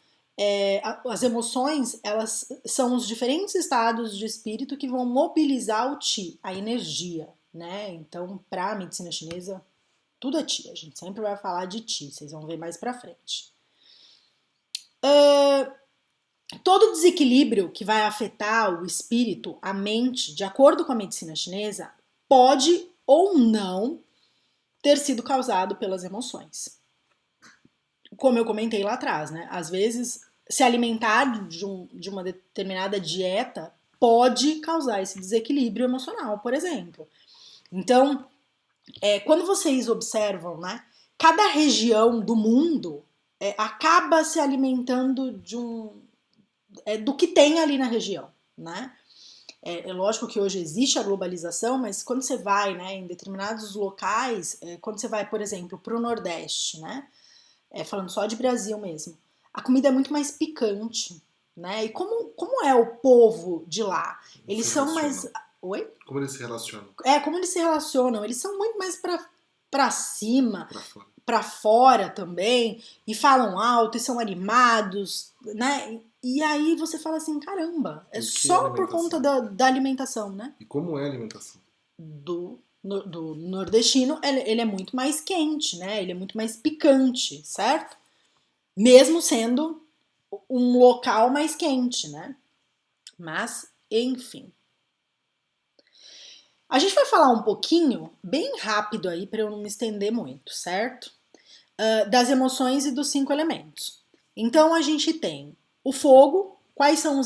as emoções, elas são os diferentes estados de espírito que vão mobilizar o Qi, a energia, né? Então, para a medicina chinesa, tudo é Qi. A gente sempre vai falar de Qi, vocês vão ver mais pra frente. Todo desequilíbrio que vai afetar o espírito, a mente, de acordo com a medicina chinesa, pode ou não ter sido causado pelas emoções. Como eu comentei lá atrás, né? Às vezes, se alimentar de uma determinada dieta pode causar esse desequilíbrio emocional, por exemplo. Então, quando vocês observam, né? Cada região do mundo acaba se alimentando do que tem ali na região, né? É lógico que hoje existe a globalização, mas quando você vai, né, em determinados locais, quando você vai, por exemplo, para o Nordeste, né? Falando só de Brasil mesmo, a comida é muito mais picante, né? E como é o povo de lá? Eles são mais... Oi? Como eles se relacionam? Como eles se relacionam? Eles são muito mais pra cima, Pra fora. Pra fora também, e falam alto, e são animados, né? E aí você fala assim, caramba, é só por conta da alimentação, né? E como é a alimentação? Do nordestino, ele é muito mais quente, né? Ele é muito mais picante, certo? Mesmo sendo um local mais quente, né? Mas, enfim. A gente vai falar um pouquinho, bem rápido aí, para eu não me estender muito, certo? Das emoções e dos 5 elementos. Então, a gente tem o fogo. Quais são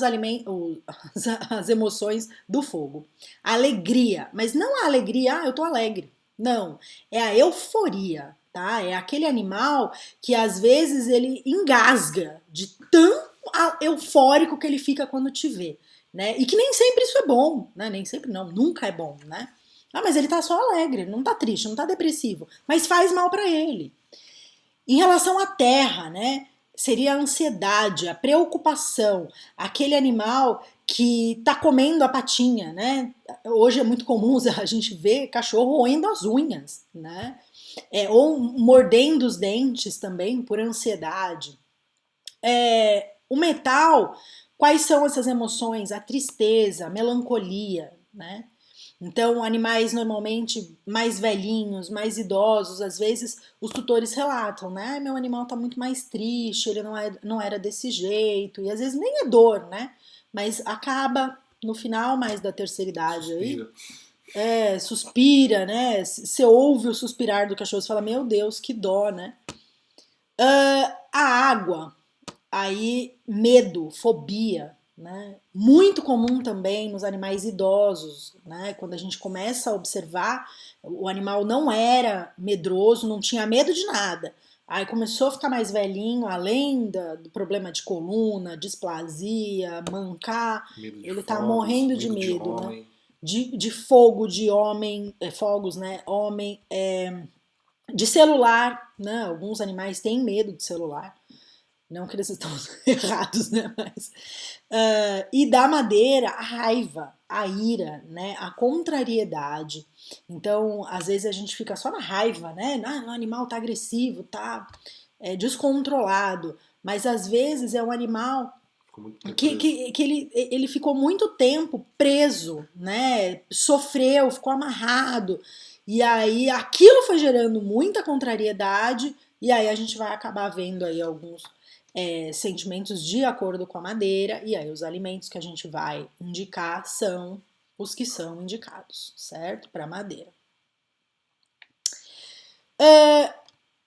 as emoções do fogo? A alegria, mas não a alegria, eu tô alegre. Não, é a euforia, tá? É aquele animal que às vezes ele engasga de tão eufórico que ele fica quando te vê, né? E que nem sempre isso é bom, né? Nem sempre não, nunca é bom, né? Mas ele tá só alegre, não tá triste, não tá depressivo, mas faz mal para ele. Em relação à terra, né? Seria a ansiedade, a preocupação, aquele animal que tá comendo a patinha, né? Hoje é muito comum a gente ver cachorro roendo as unhas, né? Ou mordendo os dentes também por ansiedade. O metal, quais são essas emoções? A tristeza, a melancolia, né? Então, animais normalmente mais velhinhos, mais idosos, às vezes os tutores relatam, né? Meu animal tá muito mais triste, ele não era desse jeito, e às vezes nem é dor, né? Mas acaba no final mais da terceira idade aí. Suspira, né? Você ouve o suspirar do cachorro e fala, meu Deus, que dó, né? A água, aí medo, fobia, né? Muito comum também nos animais idosos, né? Quando a gente começa a observar, o animal não era medroso, não tinha medo de nada, Aí começou a ficar mais velhinho, além do problema de coluna, displasia, mancar, ele tá morrendo de medo, né? De fogo, de homem, fogos, né? Homem, de celular, né? Alguns animais têm medo de celular. Não que eles estão errados, né? Mas, e da madeira, a raiva, a ira, né? A contrariedade. Então, às vezes a gente fica só na raiva, né? O animal tá agressivo, tá descontrolado. Mas às vezes é um animal que ele ficou muito tempo preso, né? Sofreu, ficou amarrado. E aí aquilo foi gerando muita contrariedade. E aí a gente vai acabar vendo aí alguns sentimentos de acordo com a madeira, e aí os alimentos que a gente vai indicar são os que são indicados, certo? Para madeira.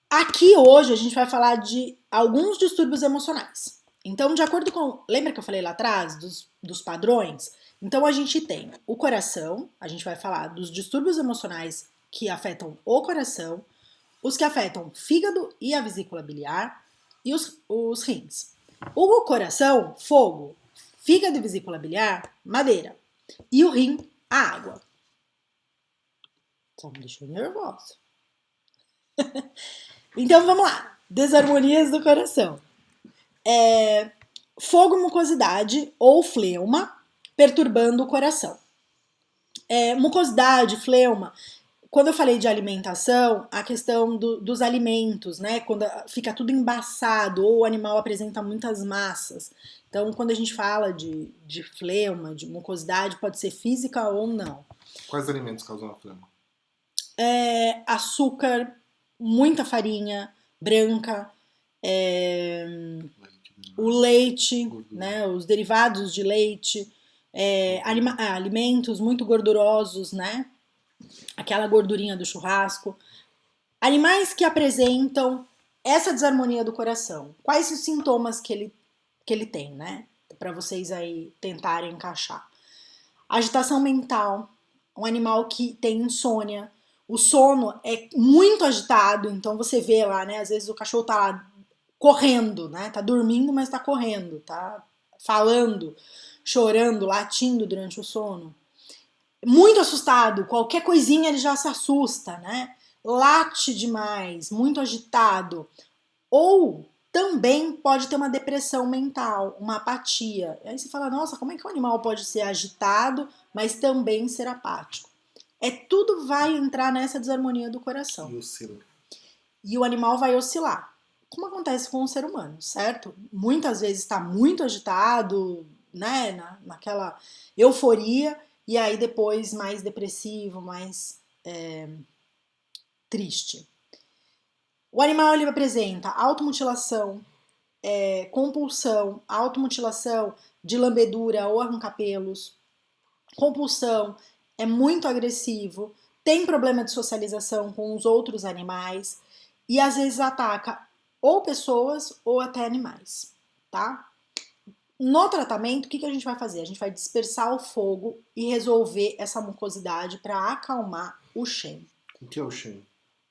Aqui hoje a gente vai falar de alguns distúrbios emocionais. Então, de acordo com... Lembra que eu falei lá atrás dos padrões? Então, a gente tem o coração, a gente vai falar dos distúrbios emocionais que afetam o coração, os que afetam o fígado e a vesícula biliar, e os rins. O coração, fogo. Fígado e vesícula biliar, madeira. E o rim, a água. Só me deixou nervosa. Então vamos lá. Desarmonias do coração. Fogo, mucosidade ou fleuma perturbando o coração. Mucosidade, fleuma. Quando eu falei de alimentação, a questão dos alimentos, né? Quando fica tudo embaçado ou o animal apresenta muitas massas. Então, quando a gente fala de fleuma, de mucosidade, pode ser física ou não. Quais alimentos causam a flema? Açúcar, muita farinha branca, o leite, né? Os derivados de leite, alimentos muito gordurosos, né? Aquela gordurinha do churrasco. Animais que apresentam essa desarmonia do coração. Quais os sintomas que ele tem, né? Para vocês aí tentarem encaixar. Agitação mental. Um animal que tem insônia. O sono é muito agitado, então você vê lá, né? Às vezes o cachorro tá lá correndo, né? Tá dormindo, mas tá correndo, tá falando, chorando, latindo durante o sono. Muito assustado, qualquer coisinha ele já se assusta, né? Late demais, muito agitado. Ou também pode ter uma depressão mental, uma apatia. E aí você fala, nossa, como é que o animal pode ser agitado, mas também ser apático? Tudo vai entrar nessa desarmonia do coração. E oscila. E o animal vai oscilar. Como acontece com o ser humano, certo? Muitas vezes está muito agitado, né? Naquela euforia. E aí depois mais depressivo, mais triste. O animal ele apresenta automutilação, compulsão, automutilação de lambedura ou arrancar pelos, compulsão, é muito agressivo, tem problema de socialização com os outros animais e às vezes ataca ou pessoas ou até animais, tá? No tratamento, o que a gente vai fazer? A gente vai dispersar o fogo e resolver essa mucosidade para acalmar o Shen. O que é o Shen?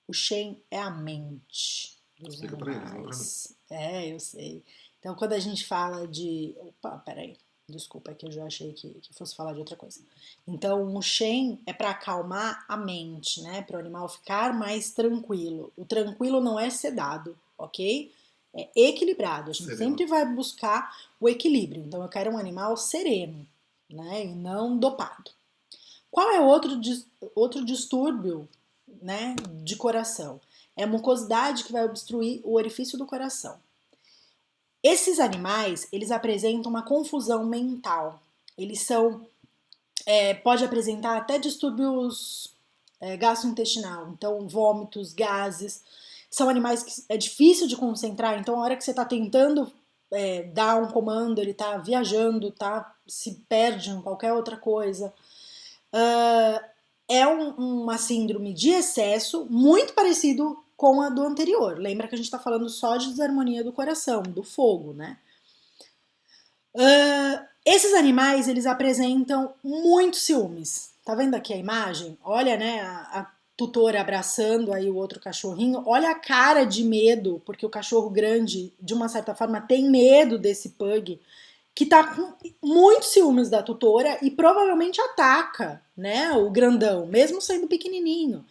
O Shen é a mente dos Explica animais. pra eles, não pra mim. Eu sei. Então, quando a gente fala de... Opa, peraí. Desculpa, é que eu já achei que fosse falar de outra coisa. Então, o Shen é para acalmar a mente, né? Para o animal ficar mais tranquilo. O tranquilo não é sedado, ok? É equilibrado. A gente sempre vai buscar o equilíbrio. Então, eu quero um animal sereno, né? E não dopado. Qual é outro distúrbio, né, de coração? É a mucosidade que vai obstruir o orifício do coração. Esses animais, eles apresentam uma confusão mental. Eles são... pode apresentar até distúrbios gastrointestinal. Então, vômitos, gases... São animais que é difícil de concentrar, então a hora que você está tentando dar um comando, ele está viajando, se perde em qualquer outra coisa. É uma síndrome de excesso muito parecido com a do anterior. Lembra que a gente está falando só de desarmonia do coração, do fogo, né? Esses animais, eles apresentam muito ciúmes. Tá vendo aqui a imagem? Olha, né, tutor abraçando aí o outro cachorrinho, olha a cara de medo, porque o cachorro grande, de uma certa forma, tem medo desse pug, que tá com muitos ciúmes da tutora e provavelmente ataca, né, o grandão, mesmo sendo pequenininho.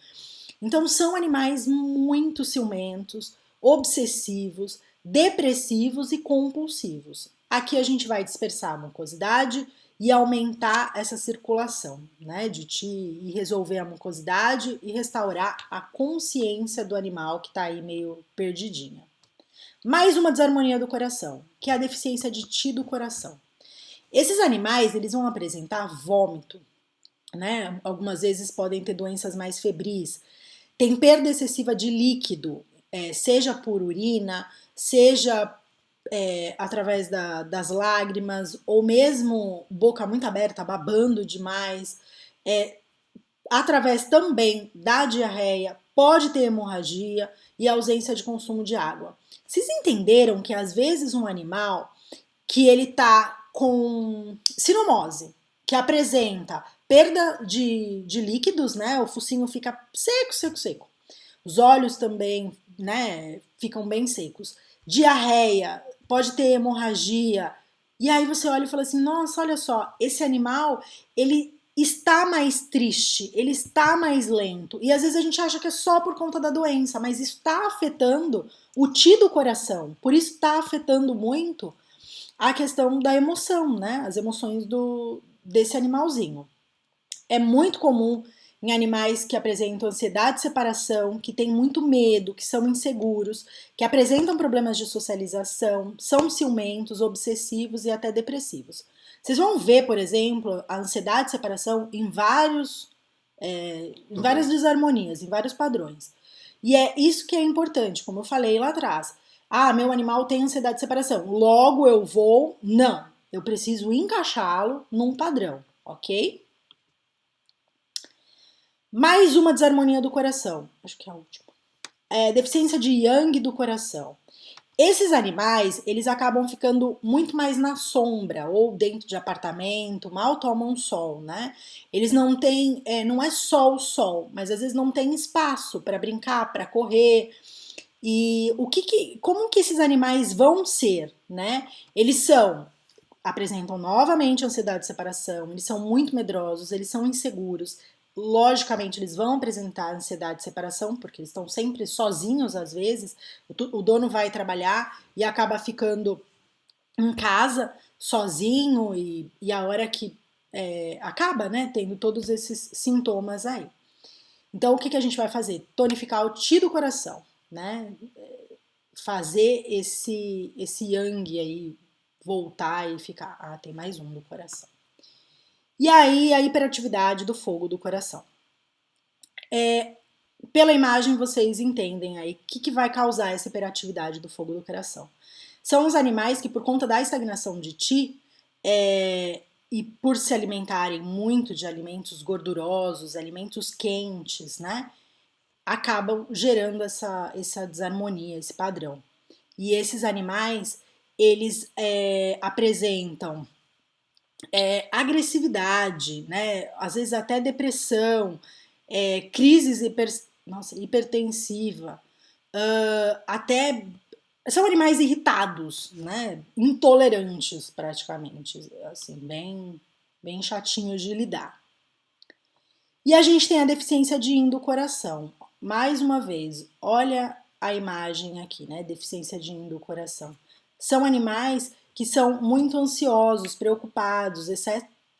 Então são animais muito ciumentos, obsessivos, depressivos e compulsivos. Aqui a gente vai dispersar a mucosidade e aumentar essa circulação, né, de ti e resolver a mucosidade e restaurar a consciência do animal que está aí meio perdidinha. Mais uma desarmonia do coração, que é a deficiência de ti do coração. Esses animais, eles vão apresentar vômito, né? Algumas vezes podem ter doenças mais febris, tem perda excessiva de líquido, seja por urina, seja através das lágrimas, ou mesmo boca muito aberta, babando demais, através também da diarreia, pode ter hemorragia e ausência de consumo de água. Vocês entenderam que às vezes um animal que ele tá com sinomose, que apresenta perda de líquidos, né? O focinho fica seco, seco, seco. Os olhos também, né, ficam bem secos. Diarreia, pode ter hemorragia. E aí você olha e fala assim, nossa, olha só, esse animal, ele está mais triste, ele está mais lento. E às vezes a gente acha que é só por conta da doença, mas isso está afetando o ti do coração. Por isso está afetando muito a questão da emoção, né? As emoções desse animalzinho. É muito comum em animais que apresentam ansiedade de separação, que têm muito medo, que são inseguros, que apresentam problemas de socialização, são ciumentos, obsessivos e até depressivos. Vocês vão ver, por exemplo, a ansiedade de separação em várias desarmonias, em vários padrões. E é isso que é importante, como eu falei lá atrás. Ah, meu animal tem ansiedade de separação, logo eu vou... Não, eu preciso encaixá-lo num padrão, ok? Mais uma desarmonia do coração, acho que é a última. Deficiência de yang do coração. Esses animais, eles acabam ficando muito mais na sombra ou dentro de apartamento, mal tomam sol, né? Eles não têm, não é só o sol, mas às vezes não tem espaço para brincar, para correr. E como que esses animais vão ser, né? Eles apresentam novamente ansiedade de separação, eles são muito medrosos, eles são inseguros. Logicamente, eles vão apresentar ansiedade de separação, porque eles estão sempre sozinhos às vezes. O dono vai trabalhar e acaba ficando em casa sozinho e a hora que acaba, né, tendo todos esses sintomas aí. Então, o que a gente vai fazer? Tonificar o ti do coração, né? Fazer esse yang aí voltar e ficar. Ah, tem mais um do coração. E aí, a hiperatividade do fogo do coração. Pela imagem, vocês entendem aí o que vai causar essa hiperatividade do fogo do coração. São os animais que, por conta da estagnação de ti, e por se alimentarem muito de alimentos gordurosos, alimentos quentes, né, acabam gerando essa desarmonia, esse padrão. E esses animais, eles apresentam agressividade, né, às vezes até depressão, crises hipertensiva, até são animais irritados, né, intolerantes praticamente, assim, bem chatinhos de lidar. E a gente tem a deficiência de yin do coração. Mais uma vez, olha a imagem aqui, né, deficiência de yin do coração. São animais que são muito ansiosos, preocupados,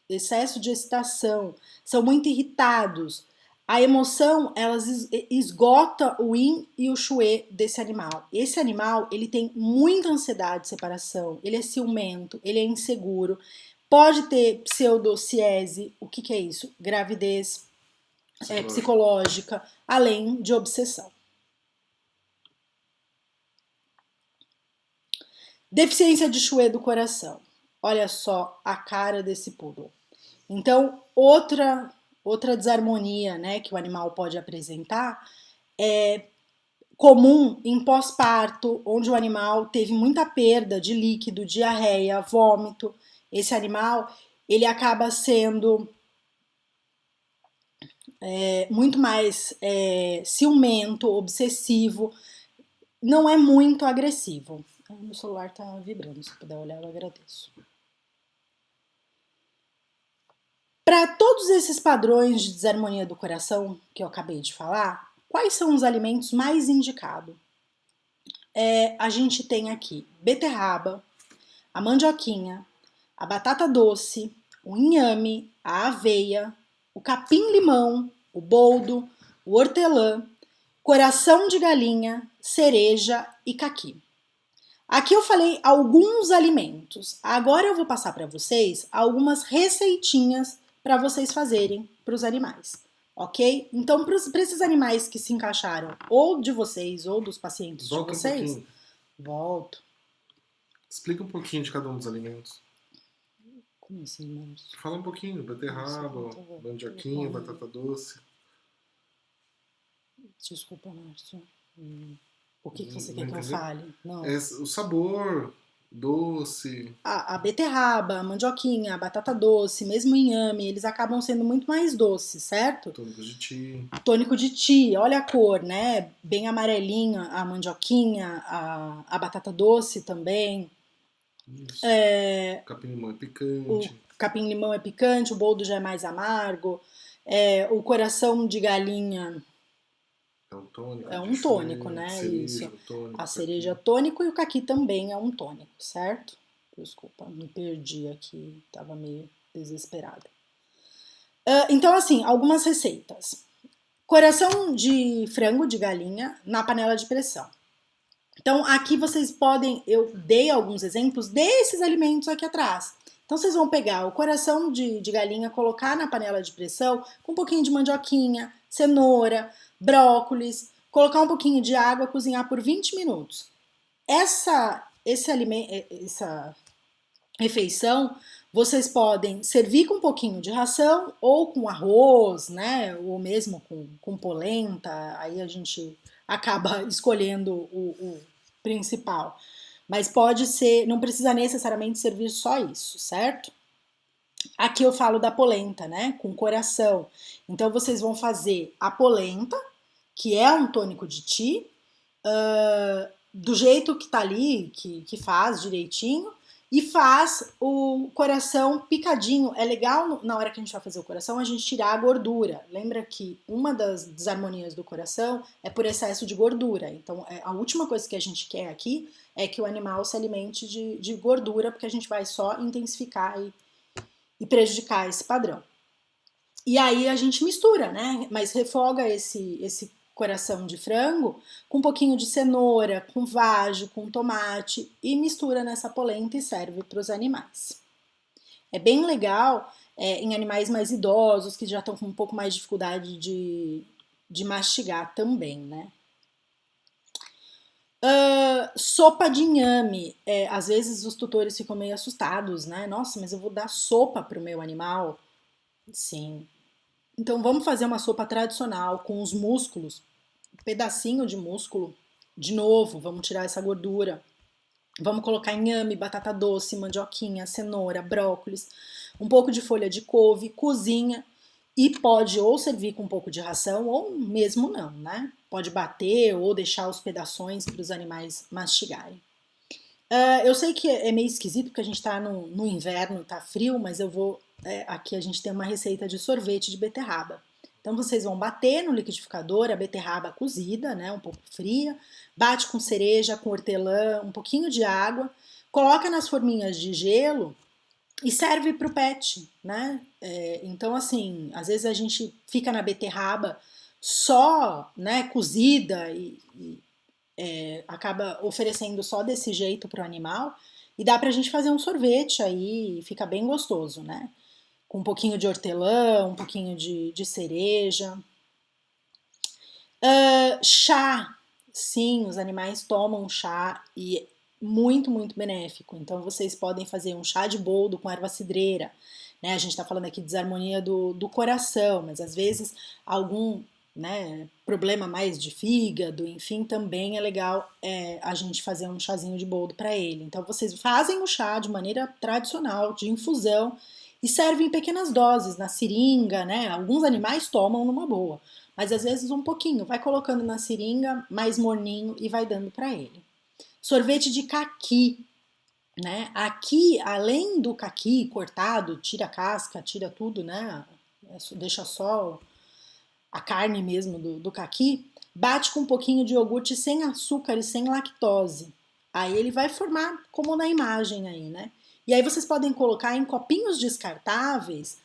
excesso de excitação, são muito irritados. A emoção, ela esgota o yin e o shui desse animal. Esse animal, ele tem muita ansiedade de separação, ele é ciumento, ele é inseguro, pode ter pseudociese, o que é isso? Gravidez psicológica, além de obsessão. Deficiência de shui do coração. Olha só a cara desse poodle. Então, outra desarmonia, né, que o animal pode apresentar é comum em pós-parto, onde o animal teve muita perda de líquido, diarreia, vômito. Esse animal, ele acaba sendo muito mais ciumento, obsessivo, não é muito agressivo. Meu celular tá vibrando, se puder olhar eu agradeço. Para todos esses padrões de desarmonia do coração que eu acabei de falar, quais são os alimentos mais indicados? A gente tem aqui beterraba, a mandioquinha, a batata doce, o inhame, a aveia, o capim-limão, o boldo, o hortelã, coração de galinha, cereja e caqui. Aqui eu falei alguns alimentos. Agora eu vou passar para vocês algumas receitinhas para vocês fazerem para os animais, ok? Então, para esses animais que se encaixaram, ou de vocês, ou dos pacientes Volta de vocês, um pouquinho. volto. Explica um pouquinho de cada um dos alimentos. Como assim, Márcio? Fala um pouquinho, beterraba, mandioquinha, batata doce. Desculpa, Márcio. O que você quer que eu fale? Não. O sabor, doce. A beterraba, a mandioquinha, a batata doce, mesmo o inhame, eles acabam sendo muito mais doces, certo? Tônico de ti. Tônico de ti, olha a cor, né? Bem amarelinha a mandioquinha, a batata doce também. Isso. Capim-limão é picante. O capim-limão é picante, o boldo já é mais amargo. O coração de galinha é um tônico. É um tônico, né? Cereja, Isso. Tônico, A cereja tônico e o caqui também é um tônico, certo? Desculpa, me perdi aqui, tava meio desesperada. Então, assim, algumas receitas. Coração de frango de galinha na panela de pressão. Então, aqui vocês podem, eu dei alguns exemplos desses alimentos aqui atrás. Então, vocês vão pegar o coração de galinha, colocar na panela de pressão com um pouquinho de mandioquinha, cenoura, brócolis, colocar um pouquinho de água, cozinhar por 20 minutos. Essa refeição vocês podem servir com um pouquinho de ração ou com arroz, né? Ou mesmo com polenta, aí a gente acaba escolhendo o principal. Mas pode ser, não precisa necessariamente servir só isso, certo? Aqui eu falo da polenta, né? Com coração. Então vocês vão fazer a polenta, que é um tônico de ti, do jeito que tá ali, que faz direitinho, e faz o coração picadinho. É legal na hora que a gente vai fazer o coração a gente tirar a gordura. Lembra que uma das desarmonias do coração é por excesso de gordura. Então a última coisa que a gente quer aqui é que o animal se alimente de gordura, porque a gente vai só intensificar e prejudicar esse padrão. E aí a gente mistura, né? Mas refoga esse coração de frango com um pouquinho de cenoura, com vagem, com tomate e mistura nessa polenta e serve para os animais. É bem legal em animais mais idosos que já estão com um pouco mais de dificuldade de mastigar também, né? Sopa de inhame. Às vezes os tutores ficam meio assustados, né? Nossa, mas eu vou dar sopa para o meu animal? Sim. Então vamos fazer uma sopa tradicional com os músculos, um pedacinho de músculo, de novo, vamos tirar essa gordura. Vamos colocar inhame, batata doce, mandioquinha, cenoura, brócolis, um pouco de folha de couve, cozinha e pode ou servir com um pouco de ração ou mesmo não, né? Pode bater ou deixar os pedaços para os animais mastigarem. Eu sei que é meio esquisito porque a gente tá no inverno, tá frio, mas eu vou... aqui a gente tem uma receita de sorvete de beterraba. Então vocês vão bater no liquidificador a beterraba cozida, né, um pouco fria, bate com cereja, com hortelã, um pouquinho de água, coloca nas forminhas de gelo e serve para o pet, né? Então assim, às vezes a gente fica na beterraba só, né, cozida e acaba oferecendo só desse jeito para o animal e dá pra gente fazer um sorvete aí, fica bem gostoso, né? Com um pouquinho de hortelã, um pouquinho de cereja. Chá, sim, os animais tomam chá e é muito, muito benéfico. Então vocês podem fazer um chá de boldo com erva cidreira, né? A gente tá falando aqui de desarmonia do coração, mas às vezes algum, né, problema mais de fígado, enfim, também é legal a gente fazer um chazinho de boldo para ele. Então vocês fazem o chá de maneira tradicional, de infusão, e serve em pequenas doses, na seringa, né? Alguns animais tomam numa boa, mas às vezes um pouquinho, vai colocando na seringa mais morninho e vai dando para ele. Sorvete de caqui, né? Aqui, além do caqui cortado, tira a casca, tira tudo, né? Deixa só a carne mesmo do caqui, bate com um pouquinho de iogurte sem açúcar e sem lactose. Aí ele vai formar como na imagem aí, né? E aí vocês podem colocar em copinhos descartáveis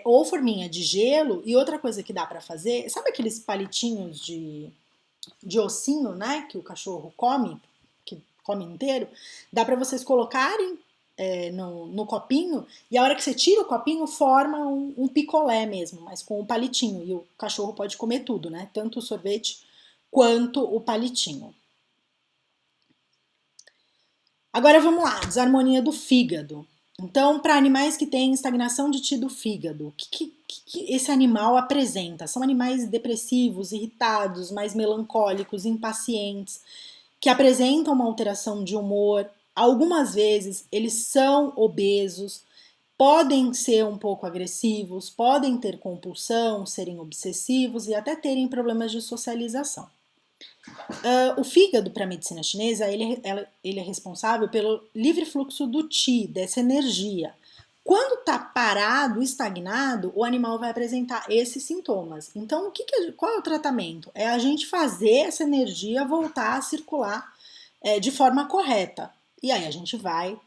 ou forminha de gelo. E outra coisa que dá para fazer, sabe aqueles palitinhos de ossinho, né? Que o cachorro come, que come inteiro? Dá para vocês colocarem no copinho, e a hora que você tira o copinho forma um picolé mesmo, mas com o palitinho, e o cachorro pode comer tudo, né? Tanto o sorvete quanto o palitinho. Agora vamos lá, desarmonia do fígado. Então, para animais que têm estagnação de ti do fígado, o que esse animal apresenta? São animais depressivos, irritados, mais melancólicos, impacientes, que apresentam uma alteração de humor. Algumas vezes eles são obesos, podem ser um pouco agressivos, podem ter compulsão, serem obsessivos e até terem problemas de socialização. O fígado, para a medicina chinesa, ele é responsável pelo livre fluxo do qi, dessa energia. Quando está parado, estagnado, o animal vai apresentar esses sintomas. Então, qual é o tratamento? É a gente fazer essa energia voltar a circular de forma correta. E aí a gente vai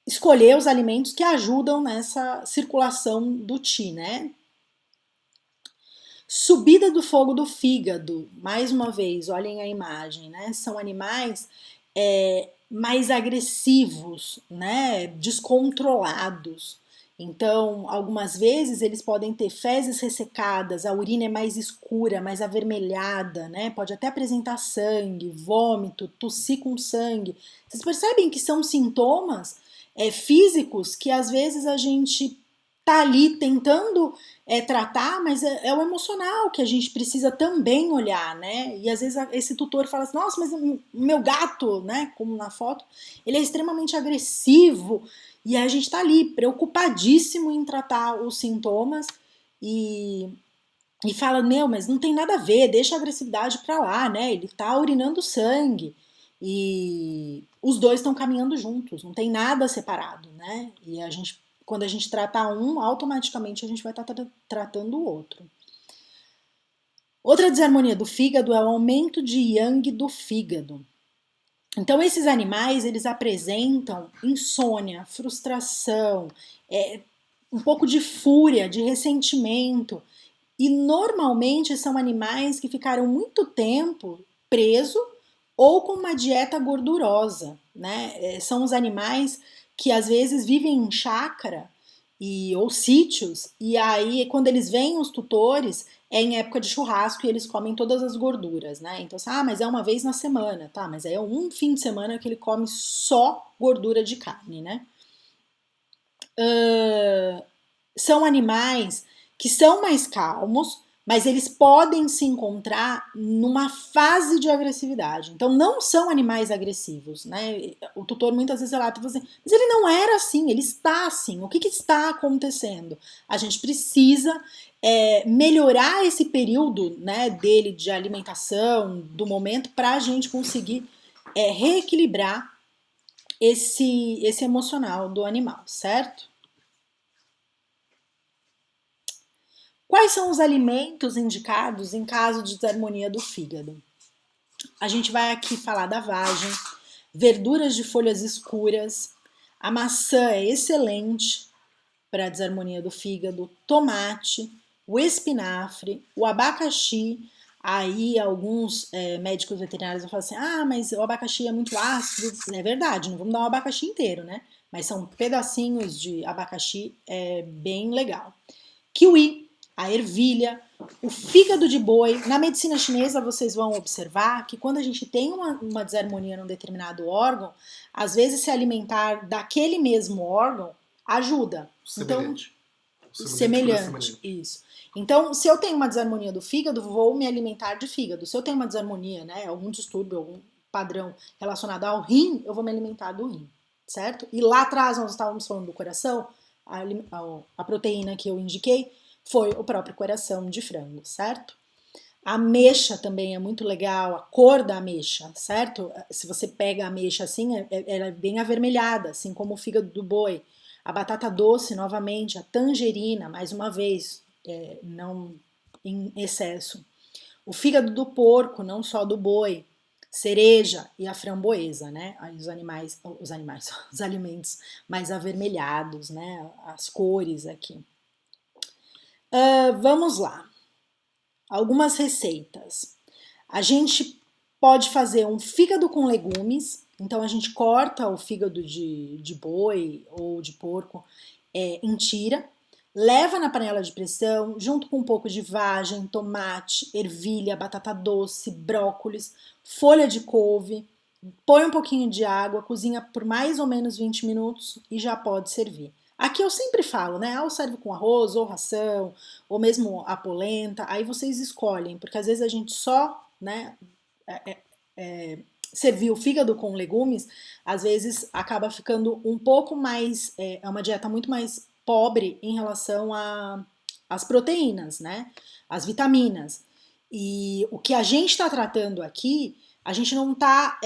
escolher os alimentos que ajudam nessa circulação do qi, né? Subida do fogo do fígado, mais uma vez, olhem a imagem, né? São animais mais agressivos, né? Descontrolados. Então, algumas vezes eles podem ter fezes ressecadas, a urina é mais escura, mais avermelhada, né? Pode até apresentar sangue, vômito, tossir com sangue. Vocês percebem que são sintomas físicos que às vezes a gente tá ali tentando tratar, mas é o emocional que a gente precisa também olhar, né? E às vezes esse tutor fala assim, nossa, mas o meu gato, né, como na foto, ele é extremamente agressivo, e a gente tá ali preocupadíssimo em tratar os sintomas e fala, meu, mas não tem nada a ver, deixa a agressividade pra lá, né? Ele tá urinando sangue e os dois estão caminhando juntos, não tem nada separado, né? E quando a gente tratar um, automaticamente a gente vai estar tratando o outro. Outra desarmonia do fígado é o aumento de yang do fígado. Então, esses animais, eles apresentam insônia, frustração, um pouco de fúria, de ressentimento. E, normalmente, são animais que ficaram muito tempo presos ou com uma dieta gordurosa, né? São os animais que às vezes vivem em chácara ou sítios, e aí quando eles vêm os tutores, é em época de churrasco e eles comem todas as gorduras, né? Então, mas é uma vez na semana, tá? Mas é um fim de semana que ele come só gordura de carne, né? São animais que são mais calmos, mas eles podem se encontrar numa fase de agressividade. Então, não são animais agressivos, né? O tutor muitas vezes relata, assim, mas ele não era assim, ele está assim. O que está acontecendo? A gente precisa melhorar esse período, né, dele de alimentação, do momento, para a gente conseguir reequilibrar esse emocional do animal, certo? Quais são os alimentos indicados em caso de desarmonia do fígado? A gente vai aqui falar da vagem, verduras de folhas escuras, a maçã é excelente para a desarmonia do fígado, tomate, o espinafre, o abacaxi. Aí alguns médicos veterinários vão falar assim, mas o abacaxi é muito ácido. É verdade, não vamos dar um abacaxi inteiro, né? Mas são pedacinhos de abacaxi, bem legal. Kiwi, a ervilha, o fígado de boi. Na medicina chinesa vocês vão observar que quando a gente tem uma desarmonia num determinado órgão, às vezes se alimentar daquele mesmo órgão ajuda. Semelhante. Então, semelhante, isso. Então, se eu tenho uma desarmonia do fígado, vou me alimentar de fígado. Se eu tenho uma desarmonia, né, algum distúrbio, algum padrão relacionado ao rim, eu vou me alimentar do rim. certo? E lá atrás nós estávamos falando do coração, a proteína que eu indiquei foi o próprio coração de frango, certo? A ameixa também é muito legal, a cor da ameixa, certo? Se você pega a ameixa assim, ela é bem avermelhada, assim como o fígado do boi. A batata doce, novamente, a tangerina, mais uma vez, não em excesso. O fígado do porco, não só do boi, cereja e a framboesa, né? Aí os alimentos mais avermelhados, né? As cores aqui. Vamos lá. Algumas receitas. A gente pode fazer um fígado com legumes, então a gente corta o fígado de boi ou de porco em tira, leva na panela de pressão, junto com um pouco de vagem, tomate, ervilha, batata doce, brócolis, folha de couve, põe um pouquinho de água, cozinha por mais ou menos 20 minutos e já pode servir. Aqui eu sempre falo, né? Ou serve com arroz, ou ração, ou mesmo a polenta. Aí vocês escolhem, porque às vezes a gente só, né, servir o fígado com legumes, às vezes acaba ficando um pouco mais, é uma dieta muito mais pobre em relação às proteínas, né? As vitaminas. E o que a gente está tratando aqui, a gente não está,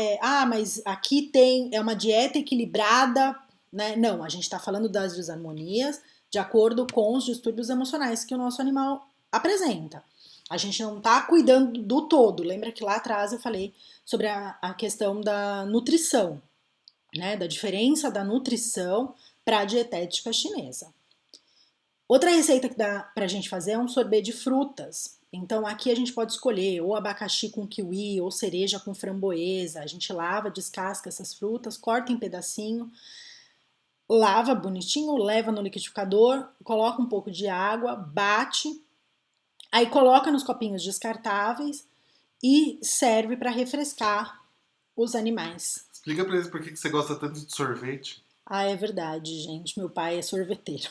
mas aqui é uma dieta equilibrada, né? Não, a gente está falando das desarmonias de acordo com os distúrbios emocionais que o nosso animal apresenta. A gente não está cuidando do todo. Lembra que lá atrás eu falei sobre a questão da nutrição, né? Da diferença da nutrição para a dietética chinesa. Outra receita que dá para a gente fazer é um sorvete de frutas. Então aqui a gente pode escolher ou abacaxi com kiwi ou cereja com framboesa. A gente lava, descasca essas frutas, corta em pedacinho, lava bonitinho, leva no liquidificador, coloca um pouco de água, bate, aí coloca nos copinhos descartáveis e serve para refrescar os animais. Explica pra eles por que você gosta tanto de sorvete. Ah, é verdade, gente. Meu pai é sorveteiro.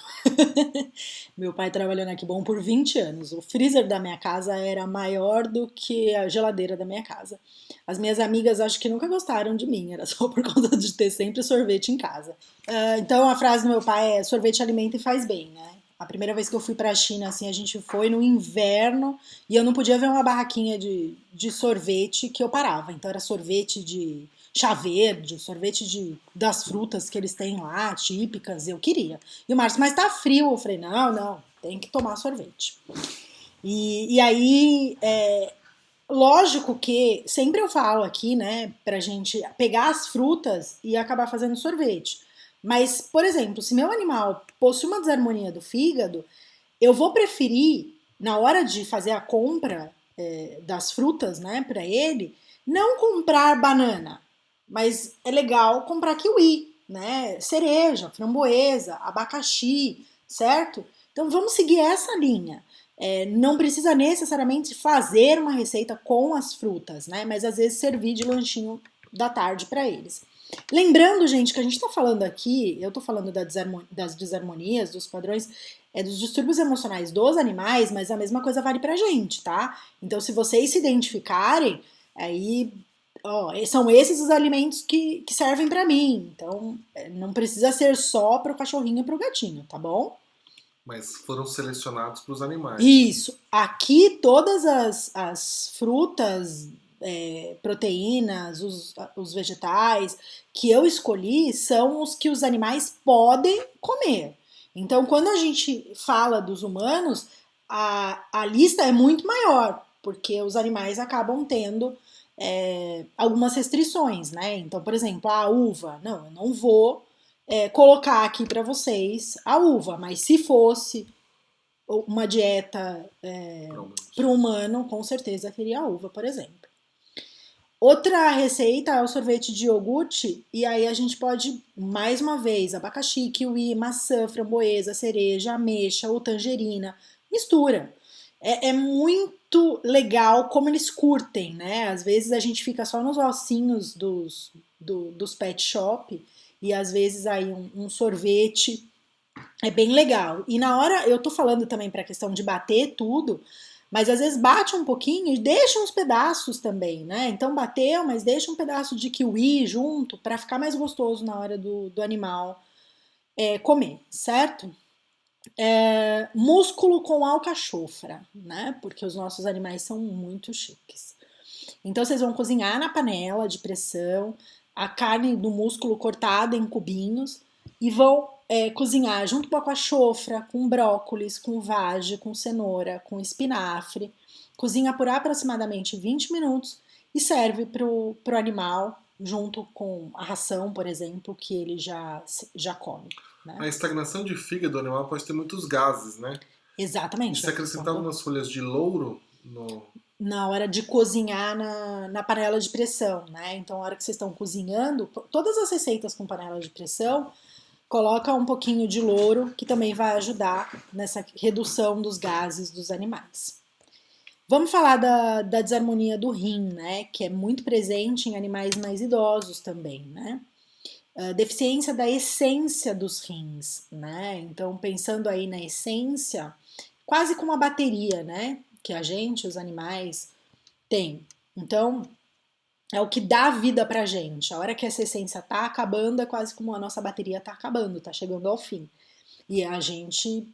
Meu pai trabalhou na Kibon por 20 anos. O freezer da minha casa era maior do que a geladeira da minha casa. As minhas amigas acho que nunca gostaram de mim, era só por conta de ter sempre sorvete em casa. Então a frase do meu pai é: sorvete alimenta e faz bem, né? A primeira vez que eu fui pra China, assim, a gente foi no inverno e eu não podia ver uma barraquinha de sorvete que eu parava. Então era sorvete de chá verde, sorvete das frutas que eles têm lá, típicas, eu queria. E o Márcio, mas tá frio. Eu falei, não, tem que tomar sorvete. E aí, lógico que sempre eu falo aqui, né, pra gente pegar as frutas e acabar fazendo sorvete. Mas, por exemplo, se meu animal possui uma desarmonia do fígado, eu vou preferir, na hora de fazer a compra das frutas, né, pra ele, não comprar banana, mas é legal comprar kiwi, né? Cereja, framboesa, abacaxi, certo? Então vamos seguir essa linha. Não precisa necessariamente fazer uma receita com as frutas, né? Mas às vezes servir de lanchinho da tarde para eles. Lembrando, gente, que a gente está falando aqui, eu estou falando das desarmonias, dos padrões, dos distúrbios emocionais dos animais, mas a mesma coisa vale pra gente, tá? Então, se vocês se identificarem, aí são esses os alimentos que servem para mim. Então, não precisa ser só para o cachorrinho e para o gatinho, tá bom? Mas foram selecionados para os animais. Isso. Aqui, todas as frutas, proteínas, os vegetais que eu escolhi são os que os animais podem comer. Então, quando a gente fala dos humanos, a lista é muito maior, porque os animais acabam tendo algumas restrições, né? Então, por exemplo, a uva. Não, eu não vou colocar aqui para vocês a uva, mas se fosse uma dieta para o humano, com certeza teria a uva, por exemplo. Outra receita é o sorvete de iogurte, e aí a gente pode, mais uma vez, abacaxi, kiwi, maçã, framboesa, cereja, ameixa ou tangerina, mistura. É muito legal como eles curtem, né? Às vezes a gente fica só nos ossinhos dos pet shop e às vezes aí um sorvete é bem legal. E na hora, eu tô falando também pra questão de bater tudo, Mas às vezes bate um pouquinho e deixa uns pedaços também, né? Então bateu, mas deixa um pedaço de kiwi junto para ficar mais gostoso na hora do animal comer, certo? Músculo com alcachofra, né? Porque os nossos animais são muito chiques. Então vocês vão cozinhar na panela de pressão a carne do músculo cortada em cubinhos e vão cozinhar junto com a alcachofra, com brócolis, com vagem, com cenoura, com espinafre. Cozinha por aproximadamente 20 minutos e serve pro animal junto com a ração, por exemplo, que ele já come. Né? A estagnação de fígado do animal pode ter muitos gases, né? Exatamente. E se acrescentar umas folhas de louro na hora de cozinhar na panela de pressão, né? Então, na hora que vocês estão cozinhando, todas as receitas com panela de pressão, coloca um pouquinho de louro, que também vai ajudar nessa redução dos gases dos animais. Vamos falar da desarmonia do rim, né? Que é muito presente em animais mais idosos também, né? Deficiência da essência dos rins, né? Então, pensando aí na essência, quase como uma bateria, né? Que a gente, os animais, tem. Então, é o que dá vida pra gente. A hora que essa essência tá acabando, é quase como a nossa bateria tá acabando, tá chegando ao fim. E a gente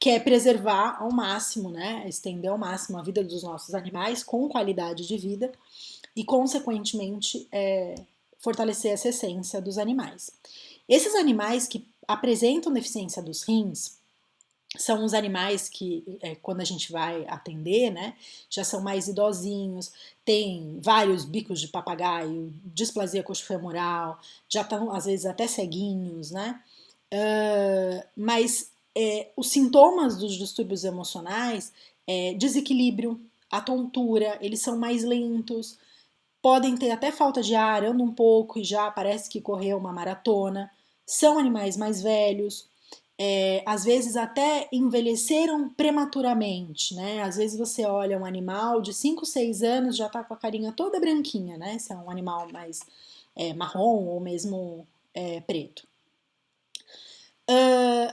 quer preservar ao máximo, né? Estender ao máximo a vida dos nossos animais com qualidade de vida e, consequentemente, fortalecer essa essência dos animais. Esses animais que apresentam deficiência dos rins são os animais que, quando a gente vai atender, né, já são mais idosinhos, tem vários bicos de papagaio, displasia coxofemoral, já estão, às vezes, até ceguinhos, né? Mas os sintomas dos distúrbios emocionais desequilíbrio, a tontura, eles são mais lentos, podem ter até falta de ar, andam um pouco e já parece que correu uma maratona, são animais mais velhos, às vezes até envelheceram prematuramente, né? Às vezes você olha um animal de 5, 6 anos, já tá com a carinha toda branquinha, né? Se é um animal mais marrom ou mesmo preto.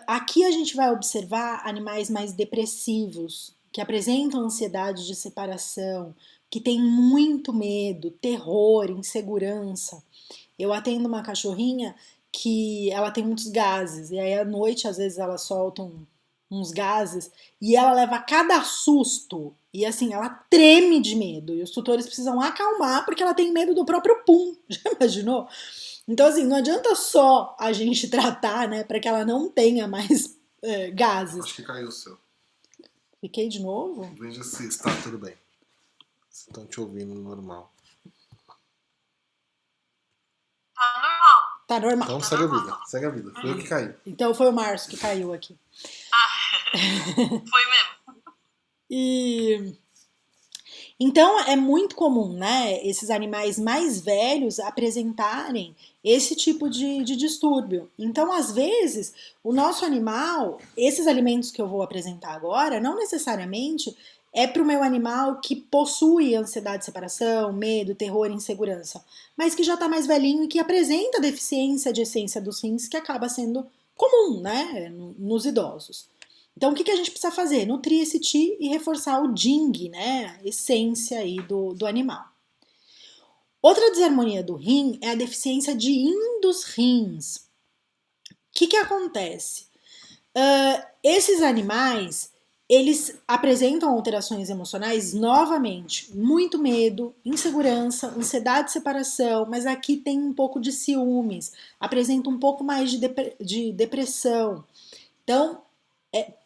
Aqui a gente vai observar animais mais depressivos, que apresentam ansiedade de separação, que tem muito medo, terror, insegurança. Eu atendo uma cachorrinha que ela tem muitos gases, e aí à noite às vezes ela solta uns gases e ela leva cada susto, e assim, ela treme de medo, e os tutores precisam acalmar porque ela tem medo do próprio pum, já imaginou? Então assim, não adianta só a gente tratar, né, para que ela não tenha mais gases. Acho que caiu o seu. Fiquei de novo? Veja se está tudo bem. Se estão te ouvindo normal. Tá normal. Tá normal. Então segue a vida, segue a vida. Foi eu que caiu. Então foi o Márcio que caiu aqui. Foi mesmo. E então é muito comum, né, esses animais mais velhos apresentarem esse tipo de distúrbio. Então, às vezes, o nosso animal, esses alimentos que eu vou apresentar agora, não necessariamente é para o meu animal que possui ansiedade de separação, medo, terror, insegurança, mas que já está mais velhinho e que apresenta deficiência de essência dos rins, que acaba sendo comum, né, nos idosos. Então, o que a gente precisa fazer? Nutrir esse Qi e reforçar o Jing, né, a essência aí do animal. Outra desarmonia do rim é a deficiência de Yin dos rins. O que acontece? Esses animais, eles apresentam alterações emocionais novamente, muito medo, insegurança, ansiedade de separação, mas aqui tem um pouco de ciúmes, apresenta um pouco mais de depressão. Então,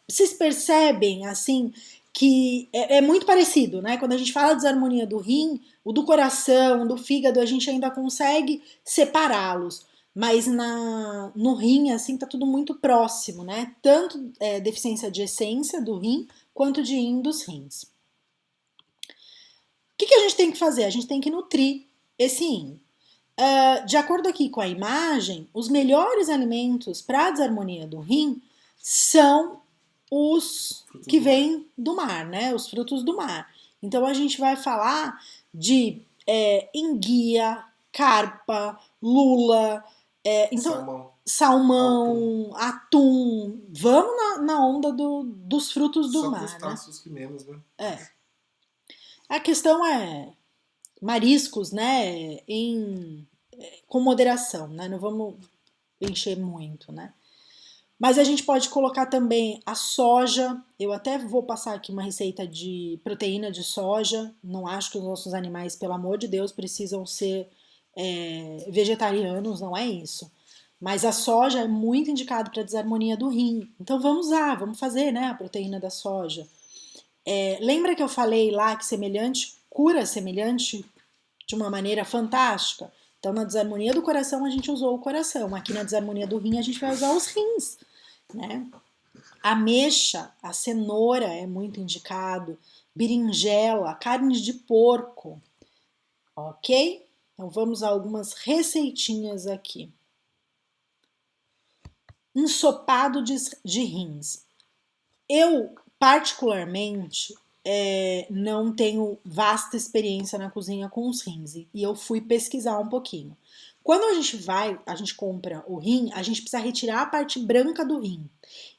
vocês percebem, assim, que é muito parecido, né? Quando a gente fala de desarmonia do rim, o do coração, do fígado, a gente ainda consegue separá-los. Mas no rim, assim, tá tudo muito próximo, né? Tanto deficiência de essência do rim, quanto de yin dos rins. O que a gente tem que fazer? A gente tem que nutrir esse yin. De acordo aqui com a imagem, os melhores alimentos para a desarmonia do rim são os que vêm do mar, né? Os frutos do mar. Então a gente vai falar de enguia, carpa, lula, Então, salmão, salmão, atum, vamos na onda dos frutos do só mar, né? crustáceos que menos, né? A questão é mariscos, né? Com moderação, né? Não vamos encher muito, né? Mas a gente pode colocar também a soja. Eu até vou passar aqui uma receita de proteína de soja. Não acho que os nossos animais, pelo amor de Deus, precisam ser vegetarianos, não é isso. Mas a soja é muito indicado para desarmonia do rim. Então vamos usar, vamos fazer, né, a proteína da soja. Lembra que eu falei lá que semelhante cura semelhante de uma maneira fantástica? Então na desarmonia do coração a gente usou o coração. Aqui na desarmonia do rim a gente vai usar os rins, né? Ameixa, a cenoura é muito indicado, berinjela, carne de porco, ok? Então vamos a algumas receitinhas aqui. Ensopado de rins. Eu, particularmente, não tenho vasta experiência na cozinha com os rins e eu fui pesquisar um pouquinho. Quando a gente compra o rim, a gente precisa retirar a parte branca do rim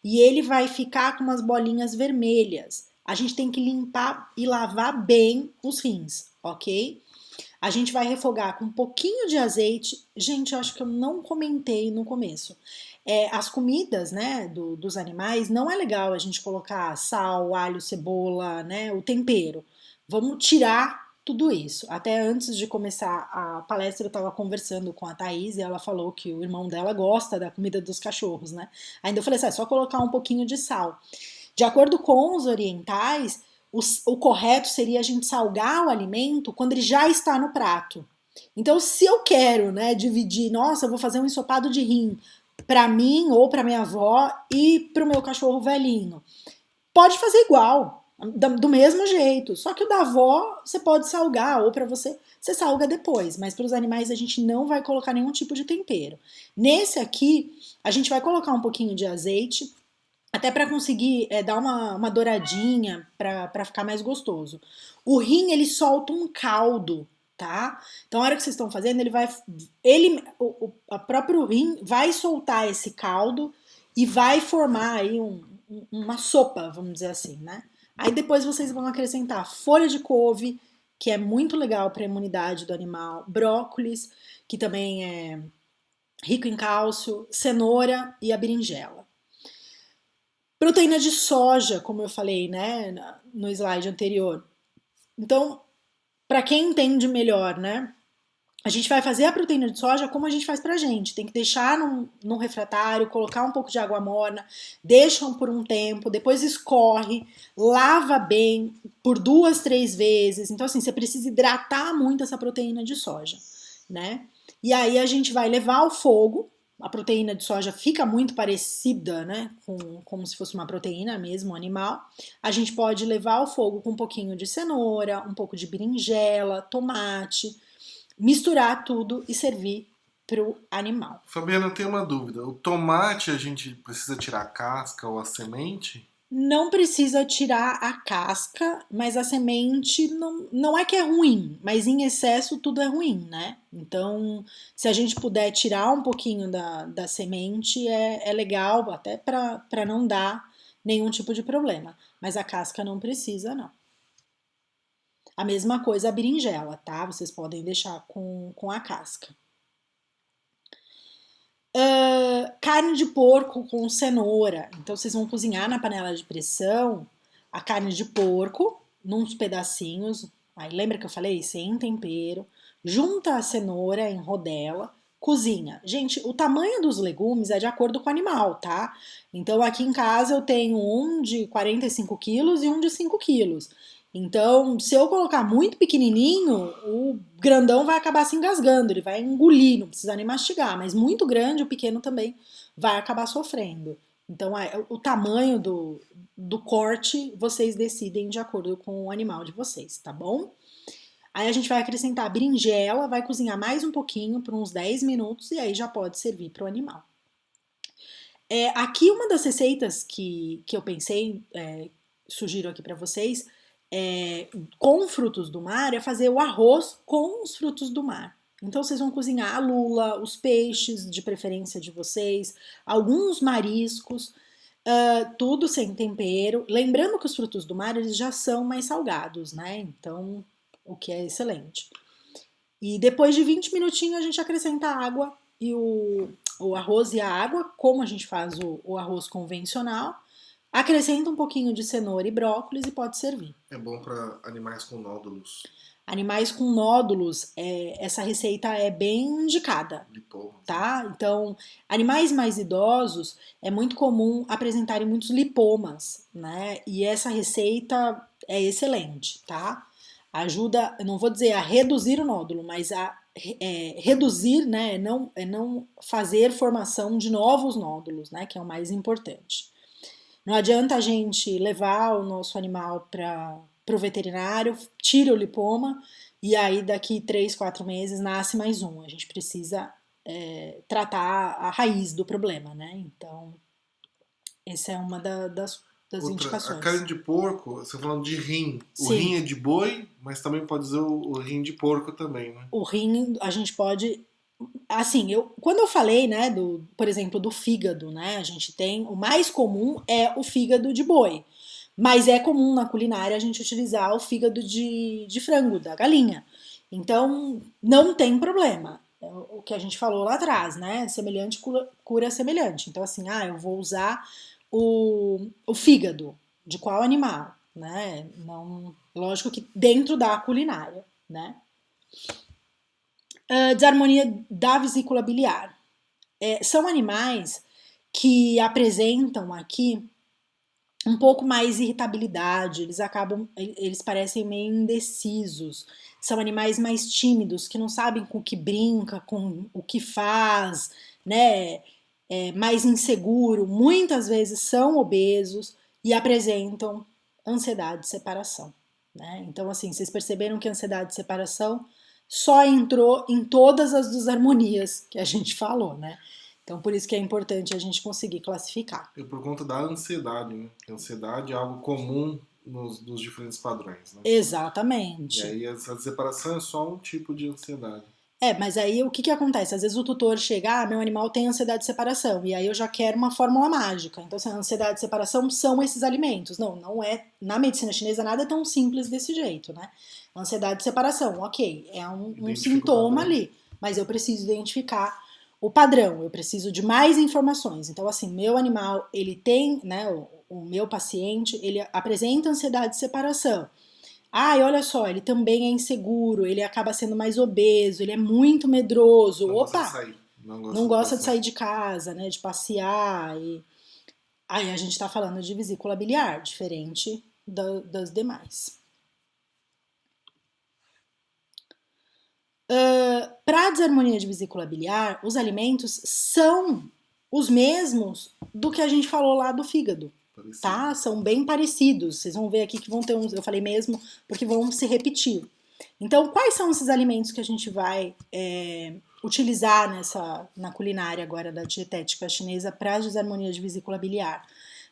e ele vai ficar com umas bolinhas vermelhas. A gente tem que limpar e lavar bem os rins, ok? A gente vai refogar com um pouquinho de azeite. Gente, eu acho que eu não comentei no começo. As comidas, né, dos animais, não é legal a gente colocar sal, alho, cebola, né, o tempero. Vamos tirar tudo isso. Até antes de começar a palestra, eu estava conversando com a Thaís e ela falou que o irmão dela gosta da comida dos cachorros, né? Ainda eu falei assim, é só colocar um pouquinho de sal. De acordo com os orientais, o correto seria a gente salgar o alimento quando ele já está no prato. Então, se eu quero, né, dividir, nossa, eu vou fazer um ensopado de rim para mim ou para minha avó e para o meu cachorro velhinho, pode fazer igual, do mesmo jeito. Só que o da avó você pode salgar ou para você salga depois. Mas para os animais a gente não vai colocar nenhum tipo de tempero. Nesse aqui a gente vai colocar um pouquinho de azeite até para conseguir dar uma douradinha para ficar mais gostoso. O rim ele solta um caldo, tá? Então a hora que vocês estão fazendo a próprio rim vai soltar esse caldo e vai formar aí uma sopa, vamos dizer assim, né? Aí depois vocês vão acrescentar folha de couve, que é muito legal para a imunidade do animal, brócolis, que também é rico em cálcio, cenoura e a berinjela. Proteína de soja, como eu falei, né, no slide anterior. Então, para quem entende melhor, né, a gente vai fazer a proteína de soja como a gente faz pra gente. Tem que deixar num refratário, colocar um pouco de água morna, deixam por um tempo, depois escorre, lava bem por 2, 3 vezes. Então, assim, você precisa hidratar muito essa proteína de soja, né? E aí a gente vai levar ao fogo. A proteína de soja fica muito parecida, né, como se fosse uma proteína mesmo, animal. A gente pode levar ao fogo com um pouquinho de cenoura, um pouco de berinjela, tomate, misturar tudo e servir pro animal. Fabiana, tem uma dúvida. O tomate a gente precisa tirar a casca ou a semente? Não precisa tirar a casca, mas a semente não é que é ruim, mas em excesso tudo é ruim, né? Então, se a gente puder tirar um pouquinho da semente, é legal, até para não dar nenhum tipo de problema. Mas a casca não precisa, não. A mesma coisa a berinjela, tá? Vocês podem deixar com a casca. Carne de porco com cenoura. Então vocês vão cozinhar na panela de pressão a carne de porco, nos pedacinhos. Aí lembra que eu falei? Sem tempero. Junta a cenoura em rodela, cozinha. Gente, o tamanho dos legumes é de acordo com o animal, tá? Então aqui em casa eu tenho um de 45 quilos e um de 5 quilos. Então, se eu colocar muito pequenininho, o grandão vai acabar se engasgando, ele vai engolir, não precisa nem mastigar, mas muito grande, o pequeno também vai acabar sofrendo. Então, o tamanho do corte vocês decidem de acordo com o animal de vocês, tá bom? Aí a gente vai acrescentar a berinjela, vai cozinhar mais um pouquinho, por uns 10 minutos, e aí já pode servir para o animal. Aqui uma das receitas que eu pensei, sugiro aqui para vocês, com frutos do mar, é fazer o arroz com os frutos do mar, Então vocês vão cozinhar a lula, os peixes de preferência de vocês, alguns mariscos, tudo sem tempero. Lembrando que os frutos do mar eles já são mais salgados, né? Então, o que é excelente. E depois de 20 minutinhos a gente acrescenta a água e o arroz e a água, como a gente faz o arroz convencional. Acrescenta um pouquinho de cenoura e brócolis e pode servir. É bom para animais com nódulos. Animais com nódulos, essa receita é bem indicada, Lipoma. tá? Então, animais mais idosos, é muito comum apresentarem muitos lipomas, né? E essa receita é excelente, tá? Ajuda, eu não vou dizer a reduzir o nódulo, mas a reduzir, né? Não fazer formação de novos nódulos, né? Que é o mais importante. Não adianta a gente levar o nosso animal para o veterinário, tira o lipoma e aí daqui 3, 4 meses nasce mais um. A gente precisa tratar a raiz do problema, né? Então, essa é uma das indicações. A carne de porco, você falando de rim. O Sim. rim é de boi, mas também pode dizer o rim de porco também, né? O rim a gente pode... Assim, quando eu falei, né, por exemplo, do fígado, né, a gente tem, o mais comum é o fígado de boi, mas é comum na culinária a gente utilizar o fígado de frango, da galinha. Então, não tem problema. É o que a gente falou lá atrás, né, semelhante cura semelhante. Então, assim, eu vou usar o fígado de qual animal, né, não, lógico que dentro da culinária, né. Desarmonia da vesícula biliar. São animais que apresentam aqui um pouco mais irritabilidade, eles parecem meio indecisos, são animais mais tímidos, que não sabem com o que brinca, com o que faz, né? Mais inseguro, muitas vezes são obesos e apresentam ansiedade de separação, né? Então, assim, vocês perceberam que a ansiedade de separação só entrou em todas as desarmonias que a gente falou, né? Então, por isso que é importante a gente conseguir classificar. E por conta da ansiedade, né? A ansiedade é algo comum nos diferentes padrões, né? Exatamente. E aí essa separação é só um tipo de ansiedade. Mas aí o que acontece? Às vezes o tutor chega, meu animal tem ansiedade de separação, e aí eu já quero uma fórmula mágica. Então, assim, a ansiedade de separação são esses alimentos. Não é, na medicina chinesa nada é tão simples desse jeito, né? Ansiedade de separação, ok, é um sintoma ali, mas eu preciso identificar o padrão, eu preciso de mais informações. Então, assim, meu animal, ele tem, né, o meu paciente, ele apresenta ansiedade de separação. Olha só, ele também é inseguro, ele acaba sendo mais obeso, ele é muito medroso. Gosta de sair. Não gosta de sair de casa, né, de passear. Aí a gente tá falando de vesícula biliar, diferente das demais. Para a desarmonia de vesícula biliar, os alimentos são os mesmos do que a gente falou lá do fígado. Parecido. Tá? São bem parecidos. Vocês vão ver aqui que vão ter uns, eu falei mesmo, porque vão se repetir. Então, quais são esses alimentos que a gente vai utilizar na culinária agora da dietética chinesa para a desarmonia de vesícula biliar?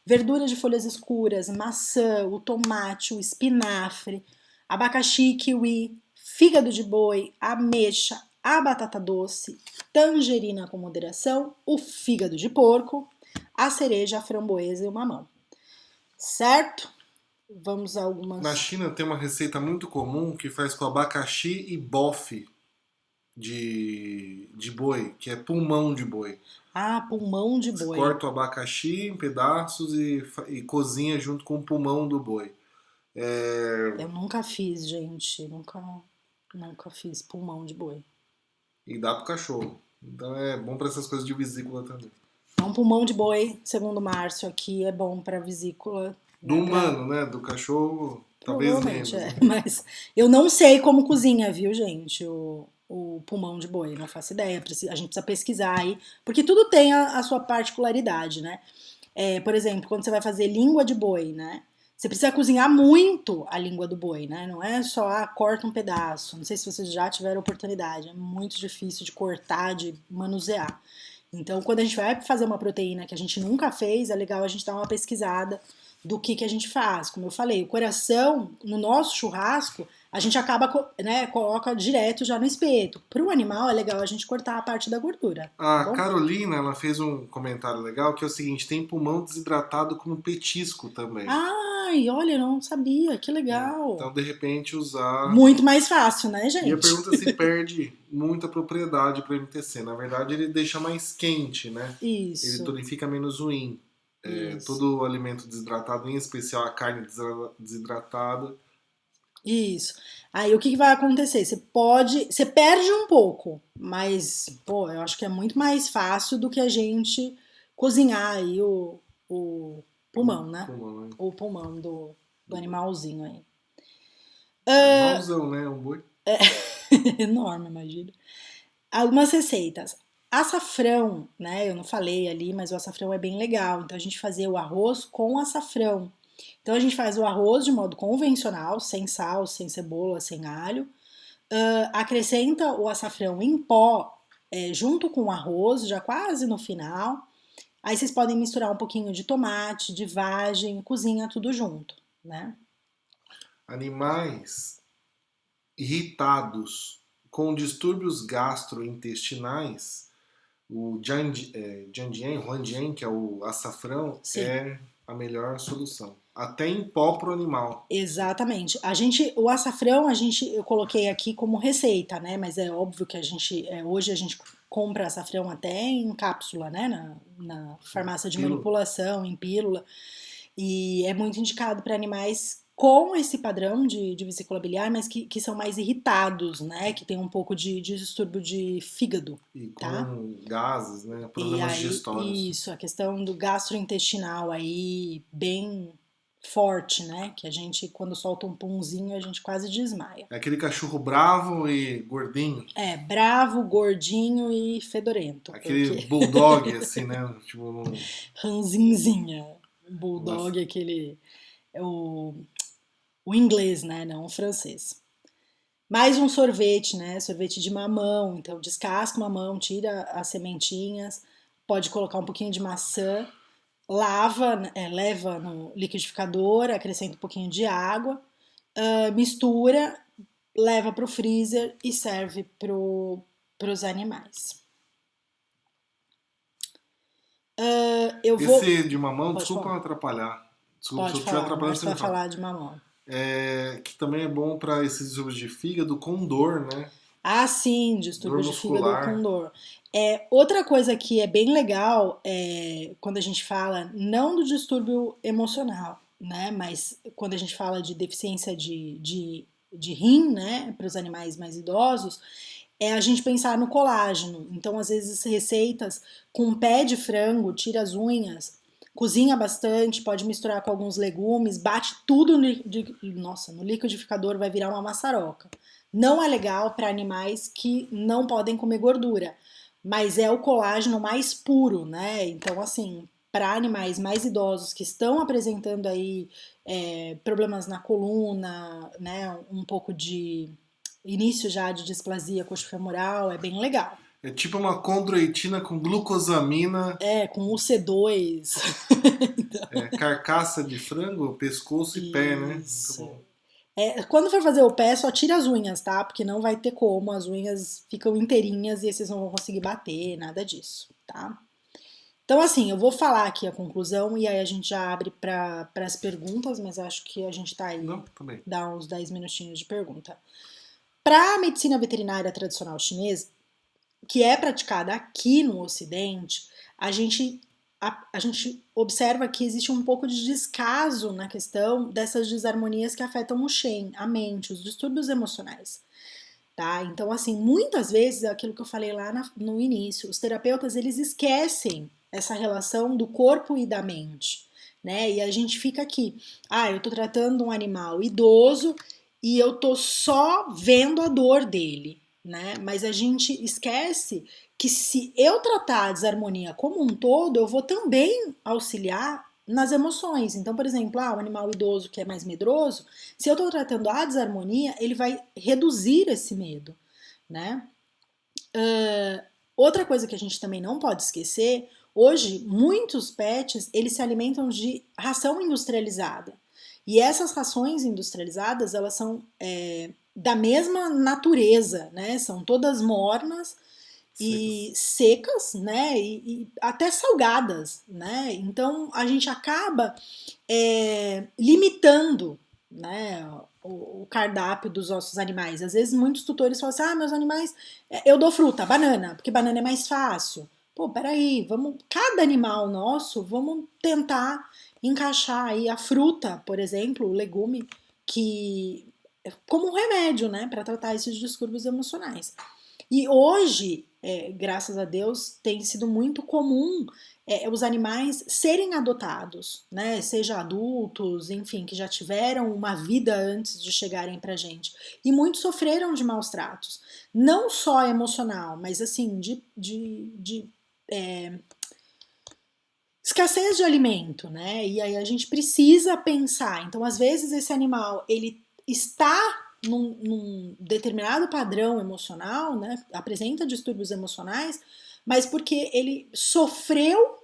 Verduras de folhas escuras, maçã, o tomate, o espinafre, abacaxi, kiwi, fígado de boi, ameixa, a batata doce, tangerina com moderação, o fígado de porco, a cereja, a framboesa e o mamão. Certo? Vamos a algumas... Na China tem uma receita muito comum que faz com abacaxi e bofe de boi, que é pulmão de boi. Pulmão de boi. Você corta o abacaxi em pedaços e cozinha junto com o pulmão do boi. Eu nunca fiz, gente. Nunca fiz pulmão de boi. E dá pro cachorro. Então é bom para essas coisas de vesícula também. Então, pulmão de boi, segundo o Márcio, aqui é bom para vesícula. Do humano, né? Do cachorro, talvez menos. Mas eu não sei como cozinha, viu, gente? O pulmão de boi, não faço ideia. A gente precisa pesquisar aí, porque tudo tem a sua particularidade, né? Por exemplo, quando você vai fazer língua de boi, né? Você precisa cozinhar muito a língua do boi, né? Não é só, corta um pedaço. Não sei se vocês já tiveram oportunidade. É muito difícil de cortar, de manusear. Então, quando a gente vai fazer uma proteína que a gente nunca fez, é legal a gente dar uma pesquisada do que a gente faz. Como eu falei, o coração, no nosso churrasco, a gente acaba, né, coloca direto já no espeto. Para o animal é legal a gente cortar a parte da gordura, tá A bom? Carolina, ela fez um comentário legal que é o seguinte: tem pulmão desidratado como petisco também. Ai, olha, eu não sabia, que legal. Então, de repente, usar. Muito mais fácil, né, E a gente? pergunta se perde muita propriedade para o MTC. Na verdade, ele deixa mais quente, né? Ele Isso, tonifica menos o rim. isso, Todo o alimento desidratado, em especial a carne desidratada. isso. Aí o que que vai acontecer? Você perde um pouco, mas, pô, eu acho que é muito mais fácil do que a gente cozinhar aí o O pulmão, né? pulmão, né? O pulmão do Do animalzinho aí. animalzão, né? Um boi. Enorme, imagina. Algumas receitas. Açafrão, né? Eu não falei ali, mas o açafrão é bem legal. Então a gente fazia o arroz com açafrão. Então a gente faz o arroz de modo convencional, sem sal, sem cebola, sem alho. Acrescenta o açafrão em pó junto com o arroz, já quase no final. Aí vocês podem misturar um pouquinho de tomate, de vagem, cozinha tudo junto, né? Animais irritados com distúrbios gastrointestinais, o Huandian, que é o açafrão, Sim. é a melhor solução. Até em pó pro animal. Exatamente. O açafrão, eu coloquei aqui como receita, né? Mas é óbvio que hoje a gente compra açafrão até em cápsula, né? Na farmácia de Pílula. manipulação, em pílula. E é muito indicado para animais com esse padrão de vesícula biliar, mas que são mais irritados, né? Que tem um pouco de distúrbio de fígado, E tá? com gases, né? E Problemas aí, digestórios. isso, a questão do gastrointestinal aí, bem forte, né? Que a gente, quando solta um punzinho, a gente quase desmaia. É aquele cachorro bravo e gordinho. É, bravo, gordinho e fedorento, Aquele porque bulldog, assim, né? Tipo, ranzinzinha. O nossa, bulldog, aquele, é o inglês, né? Não o francês. Mais um sorvete, né? Sorvete de mamão. Então, descasca o mamão, tira as sementinhas, pode colocar um pouquinho de maçã, leva no liquidificador, acrescenta um pouquinho de água, mistura, leva para o freezer e serve para os animais. Eu vou. esse de mamão, Pode desculpa falar. atrapalhar. Desculpa, se Pode eu estiver falar. O atrapalhando, Márcio você me vai fala. falar de mamão. Que também é bom para esses distúrbios de fígado com dor, né? Ah, sim, Dor distúrbios de fígado com muscular. dor. Outra coisa que é bem legal quando a gente fala não do distúrbio emocional, né? Mas quando a gente fala de deficiência de rim, né? Para os animais mais idosos, é a gente pensar no colágeno. Então, às vezes, receitas com pé de frango, tira as unhas, cozinha bastante, pode misturar com alguns legumes, bate tudo no liquidificador, vai virar uma maçaroca. Não é legal para animais que não podem comer gordura, mas é o colágeno mais puro, né? Então, assim, para animais mais idosos que estão apresentando aí problemas na coluna, né? Um pouco de início já de displasia coxofemoral, é bem legal. É tipo uma condroitina com glucosamina, Com o C2. carcaça de frango, pescoço e pé, né? Muito Isso. bom. Quando for fazer o pé, só tira as unhas, tá? Porque não vai ter como, as unhas ficam inteirinhas e vocês não vão conseguir bater, nada disso, tá? Então, assim, eu vou falar aqui a conclusão e aí a gente já abre para as perguntas, mas acho que a gente tá aí, Não, também. dá uns 10 minutinhos de pergunta. Para a medicina veterinária tradicional chinesa, que é praticada aqui no Ocidente, a gente observa que existe um pouco de descaso na questão dessas desarmonias que afetam o Shen, a mente, os distúrbios emocionais. Tá? Então, assim, muitas vezes, é aquilo que eu falei lá no início, os terapeutas, eles esquecem essa relação do corpo e da mente, né? E a gente fica aqui, eu tô tratando um animal idoso e eu tô só vendo a dor dele, né? Mas a gente esquece que se eu tratar a desarmonia como um todo, eu vou também auxiliar nas emoções. Então, por exemplo, o animal idoso que é mais medroso, se eu estou tratando a desarmonia, ele vai reduzir esse medo, né? Outra coisa que a gente também não pode esquecer, hoje muitos pets eles se alimentam de ração industrializada. E essas rações industrializadas, elas são da mesma natureza, né? São todas mornas e secas, né? E até salgadas, né? Então a gente acaba limitando, né, o cardápio dos nossos animais. Às vezes muitos tutores falam assim, meus animais, eu dou fruta, banana, porque banana é mais fácil. Pô, peraí, vamos, cada animal nosso, vamos tentar encaixar aí a fruta, por exemplo, o legume, que como um remédio, né, para tratar esses distúrbios emocionais. E hoje, graças a Deus, tem sido muito comum os animais serem adotados, né? Seja adultos, enfim, que já tiveram uma vida antes de chegarem pra gente. E muitos sofreram de maus tratos. Não só emocional, mas assim, de escassez de alimento, né? E aí a gente precisa pensar. Então, às vezes, esse animal, ele está num determinado padrão emocional, né? Apresenta distúrbios emocionais, mas porque ele sofreu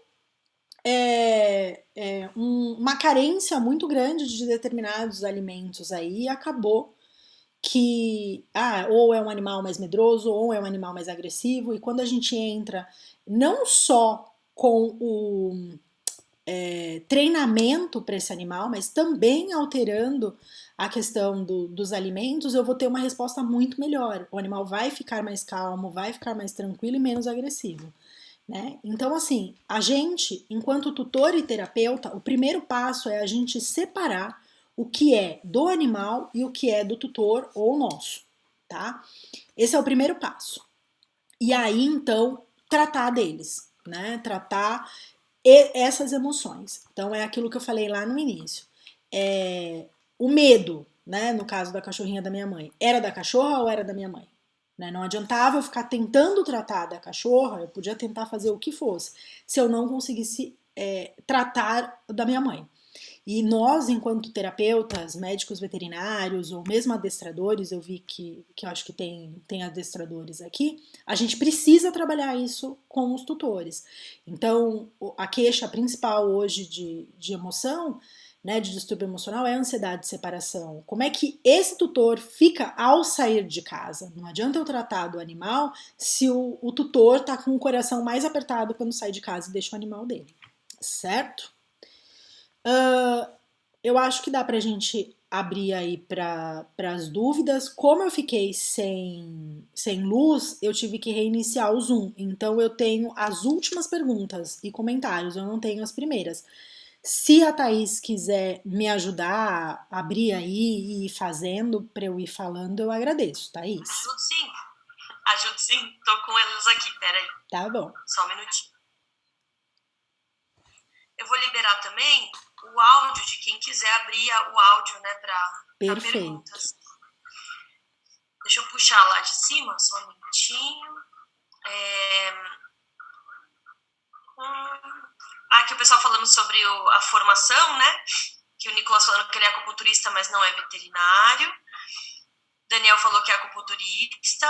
uma carência muito grande de determinados alimentos aí e acabou que ou é um animal mais medroso ou é um animal mais agressivo, e quando a gente entra não só com o treinamento para esse animal, mas também alterando a questão dos alimentos, eu vou ter uma resposta muito melhor. O animal vai ficar mais calmo, vai ficar mais tranquilo e menos agressivo. Né? Então, assim, a gente, enquanto tutor e terapeuta, o primeiro passo é a gente separar o que é do animal e o que é do tutor ou nosso, tá? Esse é o primeiro passo. E aí, então, tratar deles, né? Tratar essas emoções. Então, é aquilo que eu falei lá no início. O medo, né? No caso da cachorrinha da minha mãe, era da cachorra ou era da minha mãe? Né? Não adiantava eu ficar tentando tratar da cachorra, eu podia tentar fazer o que fosse, se eu não conseguisse tratar da minha mãe. E nós, enquanto terapeutas, médicos veterinários ou mesmo adestradores, eu vi que eu acho que tem adestradores aqui, a gente precisa trabalhar isso com os tutores. Então, a queixa principal hoje de emoção, né, de distúrbio emocional, é a ansiedade de separação. Como é que esse tutor fica ao sair de casa? Não adianta eu tratar do animal se o tutor tá com o coração mais apertado quando sai de casa e deixa o animal dele, certo? Eu acho que dá pra gente abrir aí para as dúvidas. Como eu fiquei sem luz, eu tive que reiniciar o Zoom. Então eu tenho as últimas perguntas e comentários, eu não tenho as primeiras. Se a Thaís quiser me ajudar a abrir aí e ir fazendo para eu ir falando, eu agradeço, Thaís. Ajudo sim. Tô com eles aqui, peraí. Tá bom. Só um minutinho. Eu vou liberar também o áudio de quem quiser abrir o áudio, né, para perguntas. Deixa eu puxar lá de cima, só um minutinho. Aqui o pessoal falando sobre a formação, né? Que o Nicolas falando que ele é acupunturista, mas não é veterinário. Daniel falou que é acupunturista.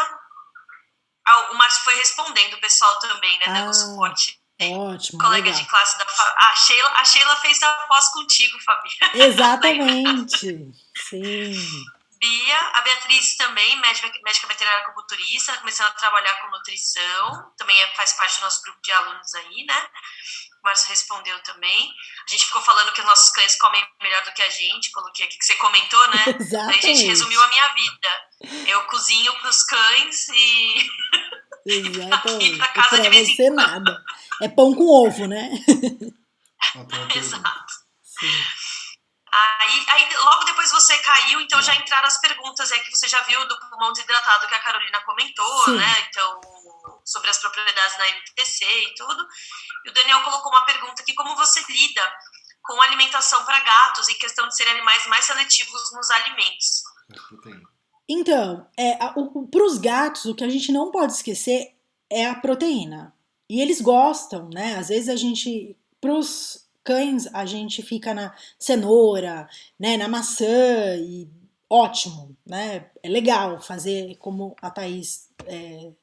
O Márcio foi respondendo o pessoal também, né? Dando suporte. Ótimo, colega legal. de classe da a Sheila fez a pós contigo, Fabi. Exatamente. Sim. Bia, a Beatriz também, médica veterinária acupunturista, começando a trabalhar com nutrição, também faz parte do nosso grupo de alunos aí, né? O Márcio respondeu também. A gente ficou falando que os nossos cães comem melhor do que a gente, coloquei aqui que você comentou, né? Exatamente. Daí a gente resumiu a minha vida. Eu cozinho pros cães e... Exatamente. Pra casa pra de vez você em quando. nada. É pão com ovo, né? Exato. Sim. Aí logo depois você caiu, então já entraram as perguntas aí que você já viu do pulmão desidratado que a Carolina comentou, Sim. né? Então, sobre as propriedades da MTC e tudo. E o Daniel colocou uma pergunta aqui, como você lida com alimentação para gatos em questão de serem animais mais seletivos nos alimentos? Então, para os gatos, o que a gente não pode esquecer é a proteína. E eles gostam, né? Às vezes para os cães, a gente fica na cenoura, né? Na maçã, e ótimo, né? É legal fazer como a Thaís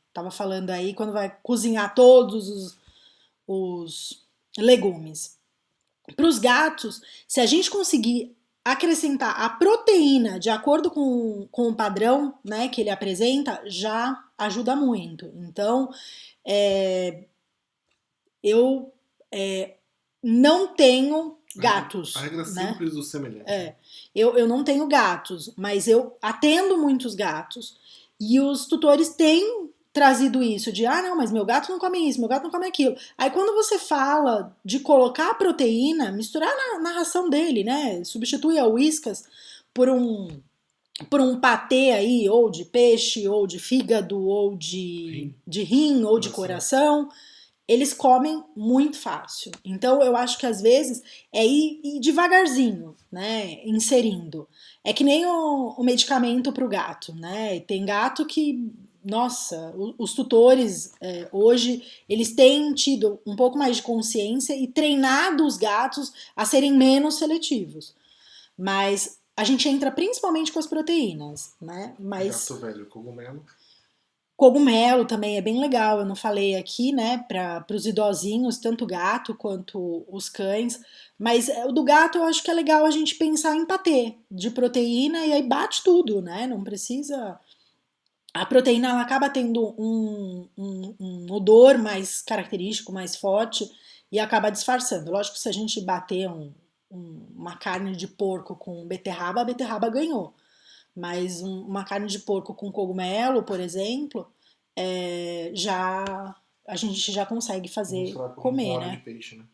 estava falando aí, quando vai cozinhar todos os legumes. Para os gatos, se a gente conseguir acrescentar a proteína de acordo com o padrão, né, que ele apresenta já ajuda muito. Então, eu não tenho gatos, A regra né? simples do semelhante. Eu não tenho gatos, mas eu atendo muitos gatos e os tutores têm trazido isso de, não, mas meu gato não come isso, meu gato não come aquilo. Aí quando você fala de colocar a proteína, misturar na ração dele, né? Substitui a Whiskas por um patê aí, ou de peixe, ou de fígado, ou de rim, ou de coração, eles comem muito fácil. Então eu acho que às vezes é ir devagarzinho, né, inserindo. É que nem o medicamento para o gato, né? Tem gato que, nossa, os tutores hoje, eles têm tido um pouco mais de consciência e treinado os gatos a serem menos seletivos. Mas a gente entra principalmente com as proteínas, né? Mas gato velho, cogumelo. Cogumelo também é bem legal, eu não falei aqui, né, para os idosinhos, tanto o gato quanto os cães, mas o do gato eu acho que é legal a gente pensar em patê de proteína e aí bate tudo, né, não precisa... A proteína ela acaba tendo um odor mais característico, mais forte e acaba disfarçando. Lógico que se a gente bater uma carne de porco com beterraba, a beterraba ganhou. Mas uma carne de porco com cogumelo, por exemplo, a gente já consegue fazer comer, óleo né? de peixe, né?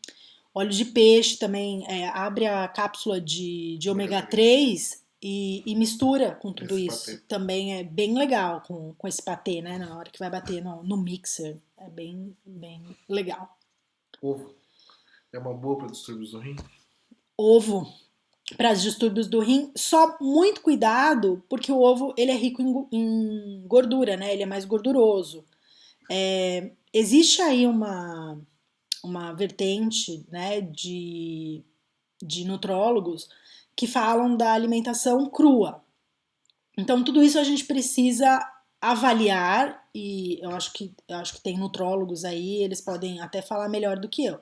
Óleo de peixe também abre a cápsula de ômega 3 e mistura com tudo isso. Patê. Também é bem legal com esse patê, né? Na hora que vai bater no mixer. É bem, bem legal. Ovo. É uma boa para distúrbios do rim? Ovo. Para os distúrbios do rim, só muito cuidado, porque o ovo ele é rico em gordura, né? Ele é mais gorduroso. Existe aí uma vertente, né, de nutrólogos que falam da alimentação crua. Então, tudo isso a gente precisa avaliar, e eu acho que tem nutrólogos aí, eles podem até falar melhor do que eu.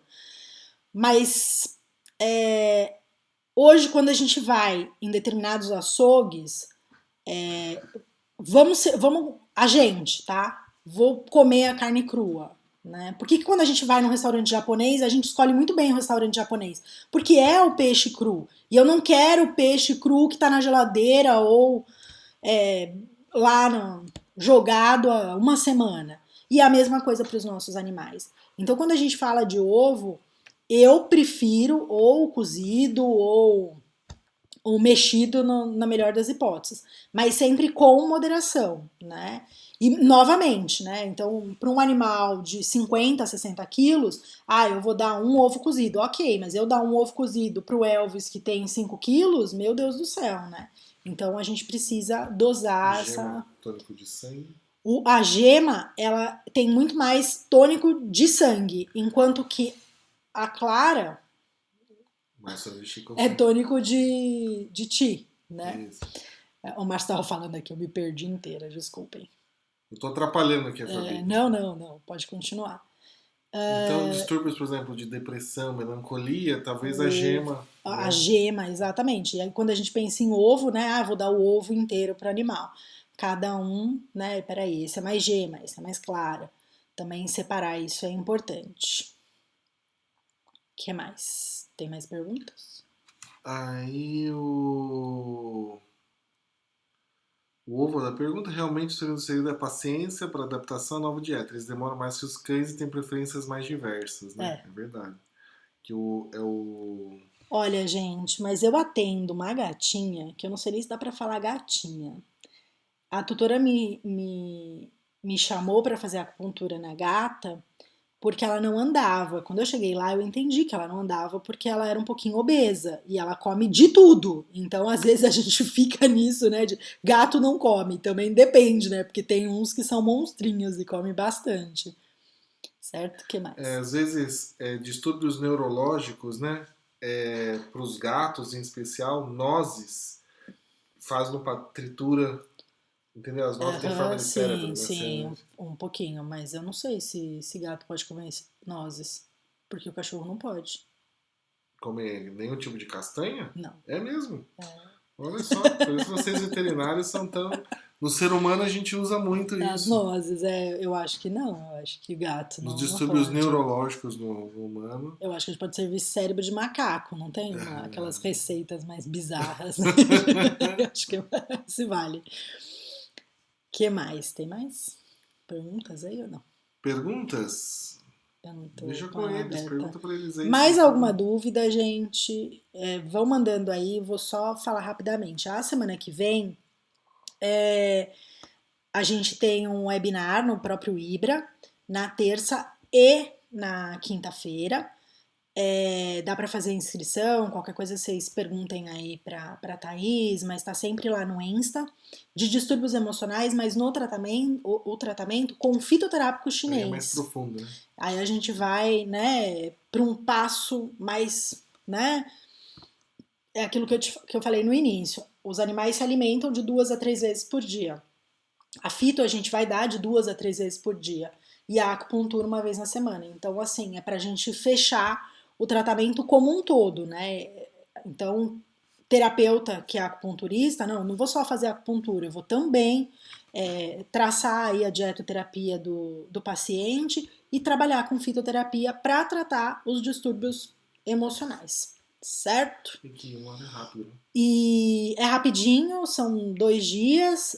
Mas hoje, quando a gente vai em determinados açougues, vamos a gente, tá? Vou comer a carne crua, né? Por que quando a gente vai num restaurante japonês, a gente escolhe muito bem o restaurante japonês? Porque é o peixe cru. E eu não quero o peixe cru que tá na geladeira ou jogado há uma semana. E a mesma coisa para os nossos animais. Então, quando a gente fala de ovo, eu prefiro ou cozido ou mexido na melhor das hipóteses, mas sempre com moderação, né? E novamente, né? Então, para um animal de 50, 60 quilos, eu vou dar um ovo cozido, ok, mas eu dar um ovo cozido para o Elvis que tem 5 quilos, meu Deus do céu, né? Então a gente precisa dosar gema, tônico de sangue. A gema, ela tem muito mais tônico de sangue, enquanto que a clara é tônico de ti, né? Isso. O Márcio estava falando aqui, eu me perdi inteira, desculpem. Eu tô atrapalhando aqui a Fabi. Não, pode continuar. Então, distúrbios, por exemplo, de depressão, melancolia, talvez a gema. A gema, exatamente. E aí, quando a gente pensa em ovo, né? Vou dar o ovo inteiro para o animal. Cada um, né? Peraí, esse é mais gema, esse é mais clara. Também separar isso é importante. O que mais? Tem mais perguntas? Aí o ovo da pergunta realmente seria da paciência para adaptação à nova dieta. Eles demoram mais que os cães e têm preferências mais diversas, né? É verdade. Que Olha, gente, mas eu atendo uma gatinha, que eu não sei nem se dá para falar gatinha. A tutora me chamou para fazer acupuntura na gata porque ela não andava. Quando eu cheguei lá, eu entendi que ela não andava porque ela era um pouquinho obesa e ela come de tudo. Então, às vezes a gente fica nisso, né? De gato não come, também depende, né? Porque tem uns que são monstrinhos e comem bastante. Certo? O que mais? Às vezes, distúrbios neurológicos, né? Para os gatos em especial, nozes faz uma tritura. Entendeu? As nozes têm forma de cérebro, né? Sim, um pouquinho, mas eu não sei se gato pode comer nozes, porque o cachorro não pode. comer nenhum tipo de castanha? Não. É mesmo? Olha só, por isso vocês veterinários são tão... No ser humano a gente usa muito As isso. nozes, eu acho que não. Eu acho que gato Os não distúrbios pode. neurológicos no humano. Eu acho que a gente pode servir cérebro de macaco, não tem aquelas receitas mais bizarras. Eu acho que se vale. Que mais? Tem mais perguntas aí ou não? Perguntas? Eu não tô Deixa com com ela eles, aberta. pergunta pra eles aí. Mais alguma dúvida, gente? Vão mandando aí, vou só falar rapidamente. A semana que vem, a gente tem um webinar no próprio Ibra, na terça e na quinta-feira. Dá para fazer inscrição, qualquer coisa vocês perguntem aí para Thaís, mas tá sempre lá no Insta, de distúrbios emocionais, mas no tratamento, o tratamento com fitoterápico chinês. É mais profundo, né? Aí a gente vai, né, para um passo mais, né, é aquilo que eu falei no início, os animais se alimentam de 2 a 3 vezes por dia. A fito a gente vai dar de 2 a 3 vezes por dia e a acupuntura uma vez na semana. Então, assim, é pra gente fechar o tratamento como um todo, né? Então, terapeuta que é acupunturista, não vou só fazer acupuntura, eu vou também traçar aí a dietoterapia do paciente e trabalhar com fitoterapia para tratar os distúrbios emocionais, certo? Tem que ir uma hora rápido. E é rapidinho, são 2 dias,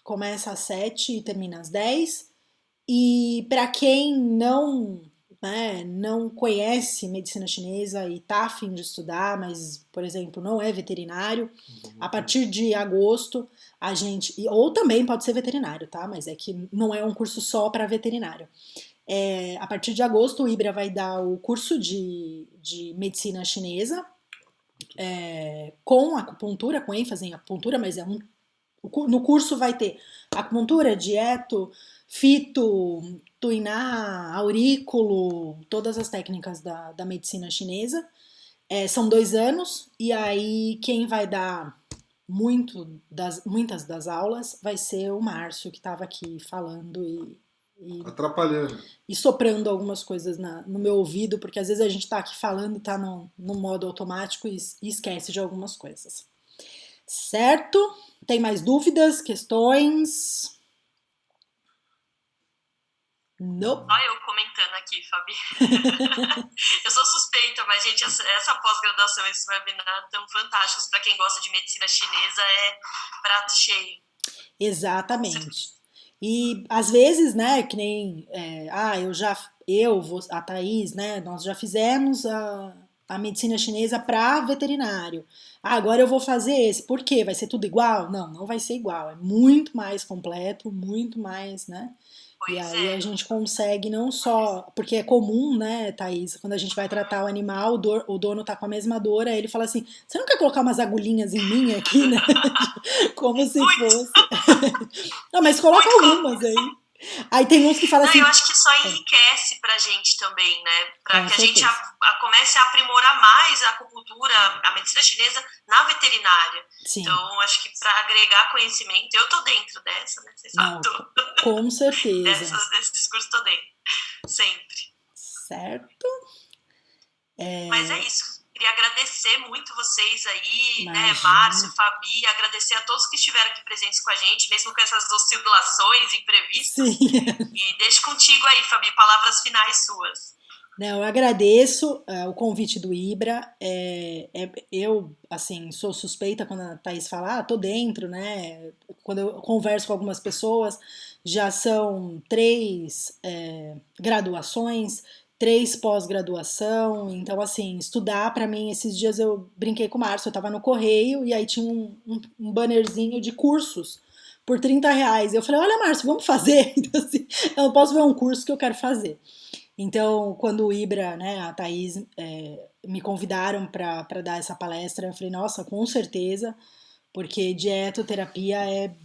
começa às 7 e termina às 10. E para quem não conhece medicina chinesa e tá a fim de estudar, mas, por exemplo, não é veterinário, a partir de agosto a gente... Ou também pode ser veterinário, tá? Mas é que não é um curso só para veterinário. A partir de agosto o Ibra vai dar o curso de medicina chinesa, com acupuntura, com ênfase em acupuntura, mas no curso vai ter acupuntura, dieto, fito, tuiná, aurículo, todas as técnicas da medicina chinesa. São 2 anos, e aí quem vai dar muitas das aulas vai ser o Márcio, que estava aqui falando atrapalhando. E soprando algumas coisas no meu ouvido, porque às vezes a gente tá aqui falando e tá no modo automático e esquece de algumas coisas. Certo? Tem mais dúvidas, questões? Não. Só eu comentando aqui, Fabi. Eu sou suspeita, mas, gente, essa pós-graduação, esses webinars tão fantásticos para quem gosta de medicina chinesa, é prato cheio. Exatamente. E às vezes, né, que nem a Thaís, né, nós já fizemos a medicina chinesa para veterinário. Agora eu vou fazer esse. Por quê? Vai ser tudo igual? Não vai ser igual. É muito mais completo, muito mais, né? E aí a gente consegue não só... Porque é comum, né, Thaís, quando a gente vai tratar o animal, o dono tá com a mesma dor, aí ele fala assim, você não quer colocar umas agulhinhas em mim aqui, né? Como se fosse... Não, mas coloca algumas aí. Aí tem uns que falam assim... Eu acho que isso enriquece pra gente também, né? Pra que a gente comece a aprimorar mais a acupuntura, a medicina chinesa na veterinária. Sim. Então, acho que pra agregar conhecimento, eu tô dentro dessa, né? Vocês sabem tudo. Com certeza. Desse discurso tô dentro. Sempre. Certo. Mas é isso. Queria agradecer muito vocês aí, né, Márcio, Fabi, agradecer a todos que estiveram aqui presentes com a gente, mesmo com essas oscilações imprevistas. Sim. E deixo contigo aí, Fabi, palavras finais suas. Eu agradeço o convite do Ibra. Eu, assim, sou suspeita quando a Thaís fala, tô dentro, né? Quando eu converso com algumas pessoas, já são 3 graduações, 3 pós-graduação, então assim, estudar pra mim, esses dias eu brinquei com o Márcio, eu tava no correio e aí tinha um bannerzinho de cursos por R$30, eu falei, olha Márcio, vamos fazer, então assim, eu não posso ver um curso que eu quero fazer. Então, quando o Ibra, né, a Thaís me convidaram pra dar essa palestra, eu falei, nossa, com certeza, porque dietoterapia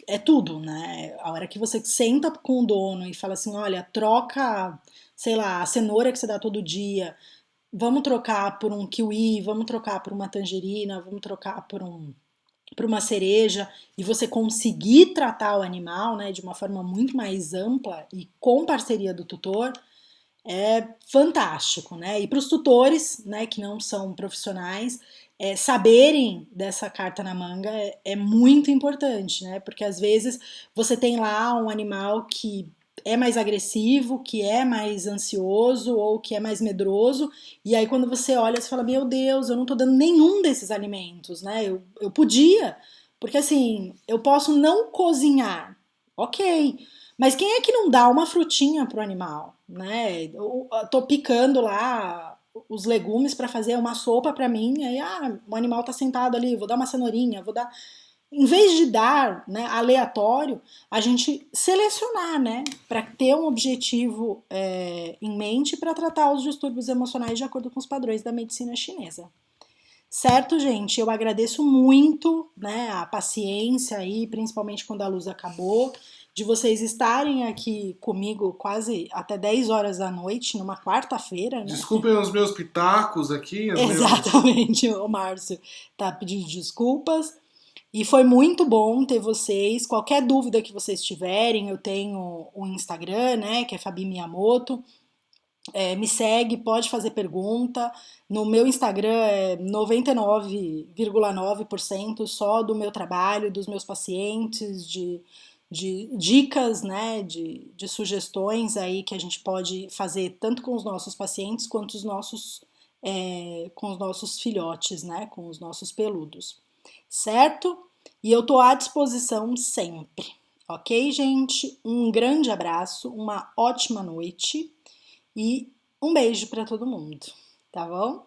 é tudo, né, a hora que você senta com o dono e fala assim, olha, troca... sei lá, a cenoura que você dá todo dia, vamos trocar por um kiwi, vamos trocar por uma tangerina, vamos trocar por uma cereja, e você conseguir tratar o animal, né, de uma forma muito mais ampla e com parceria do tutor, é fantástico, né? E para os tutores, né, que não são profissionais, saberem dessa carta na manga é muito importante, né? Porque às vezes você tem lá um animal que é mais agressivo, que é mais ansioso ou que é mais medroso, e aí quando você olha, você fala, meu Deus, eu não tô dando nenhum desses alimentos, né? Eu podia, porque assim, eu posso não cozinhar, ok, mas quem é que não dá uma frutinha pro animal, né? Eu tô picando lá os legumes para fazer uma sopa para mim, aí o animal tá sentado ali, vou dar uma cenourinha, vou dar, em vez de dar, né, aleatório, a gente selecionar, né, para ter um objetivo em mente para tratar os distúrbios emocionais de acordo com os padrões da medicina chinesa. Certo, gente? Eu agradeço muito, né, a paciência aí, principalmente quando a luz acabou, de vocês estarem aqui comigo quase até 10 horas da noite, numa quarta-feira, né? Desculpem os meus pitacos aqui, as minhas... Exatamente, o Márcio tá pedindo desculpas. E foi muito bom ter vocês. Qualquer dúvida que vocês tiverem, eu tenho o Instagram, né, que é Fabi Miyamoto. Me segue, pode fazer pergunta. No meu Instagram é 99,9% só do meu trabalho, dos meus pacientes, de dicas, né, de sugestões aí que a gente pode fazer tanto com os nossos pacientes quanto com os nossos filhotes, né, com os nossos peludos, certo? E eu tô à disposição sempre, ok, gente? Um grande abraço, uma ótima noite e um beijo para todo mundo, tá bom?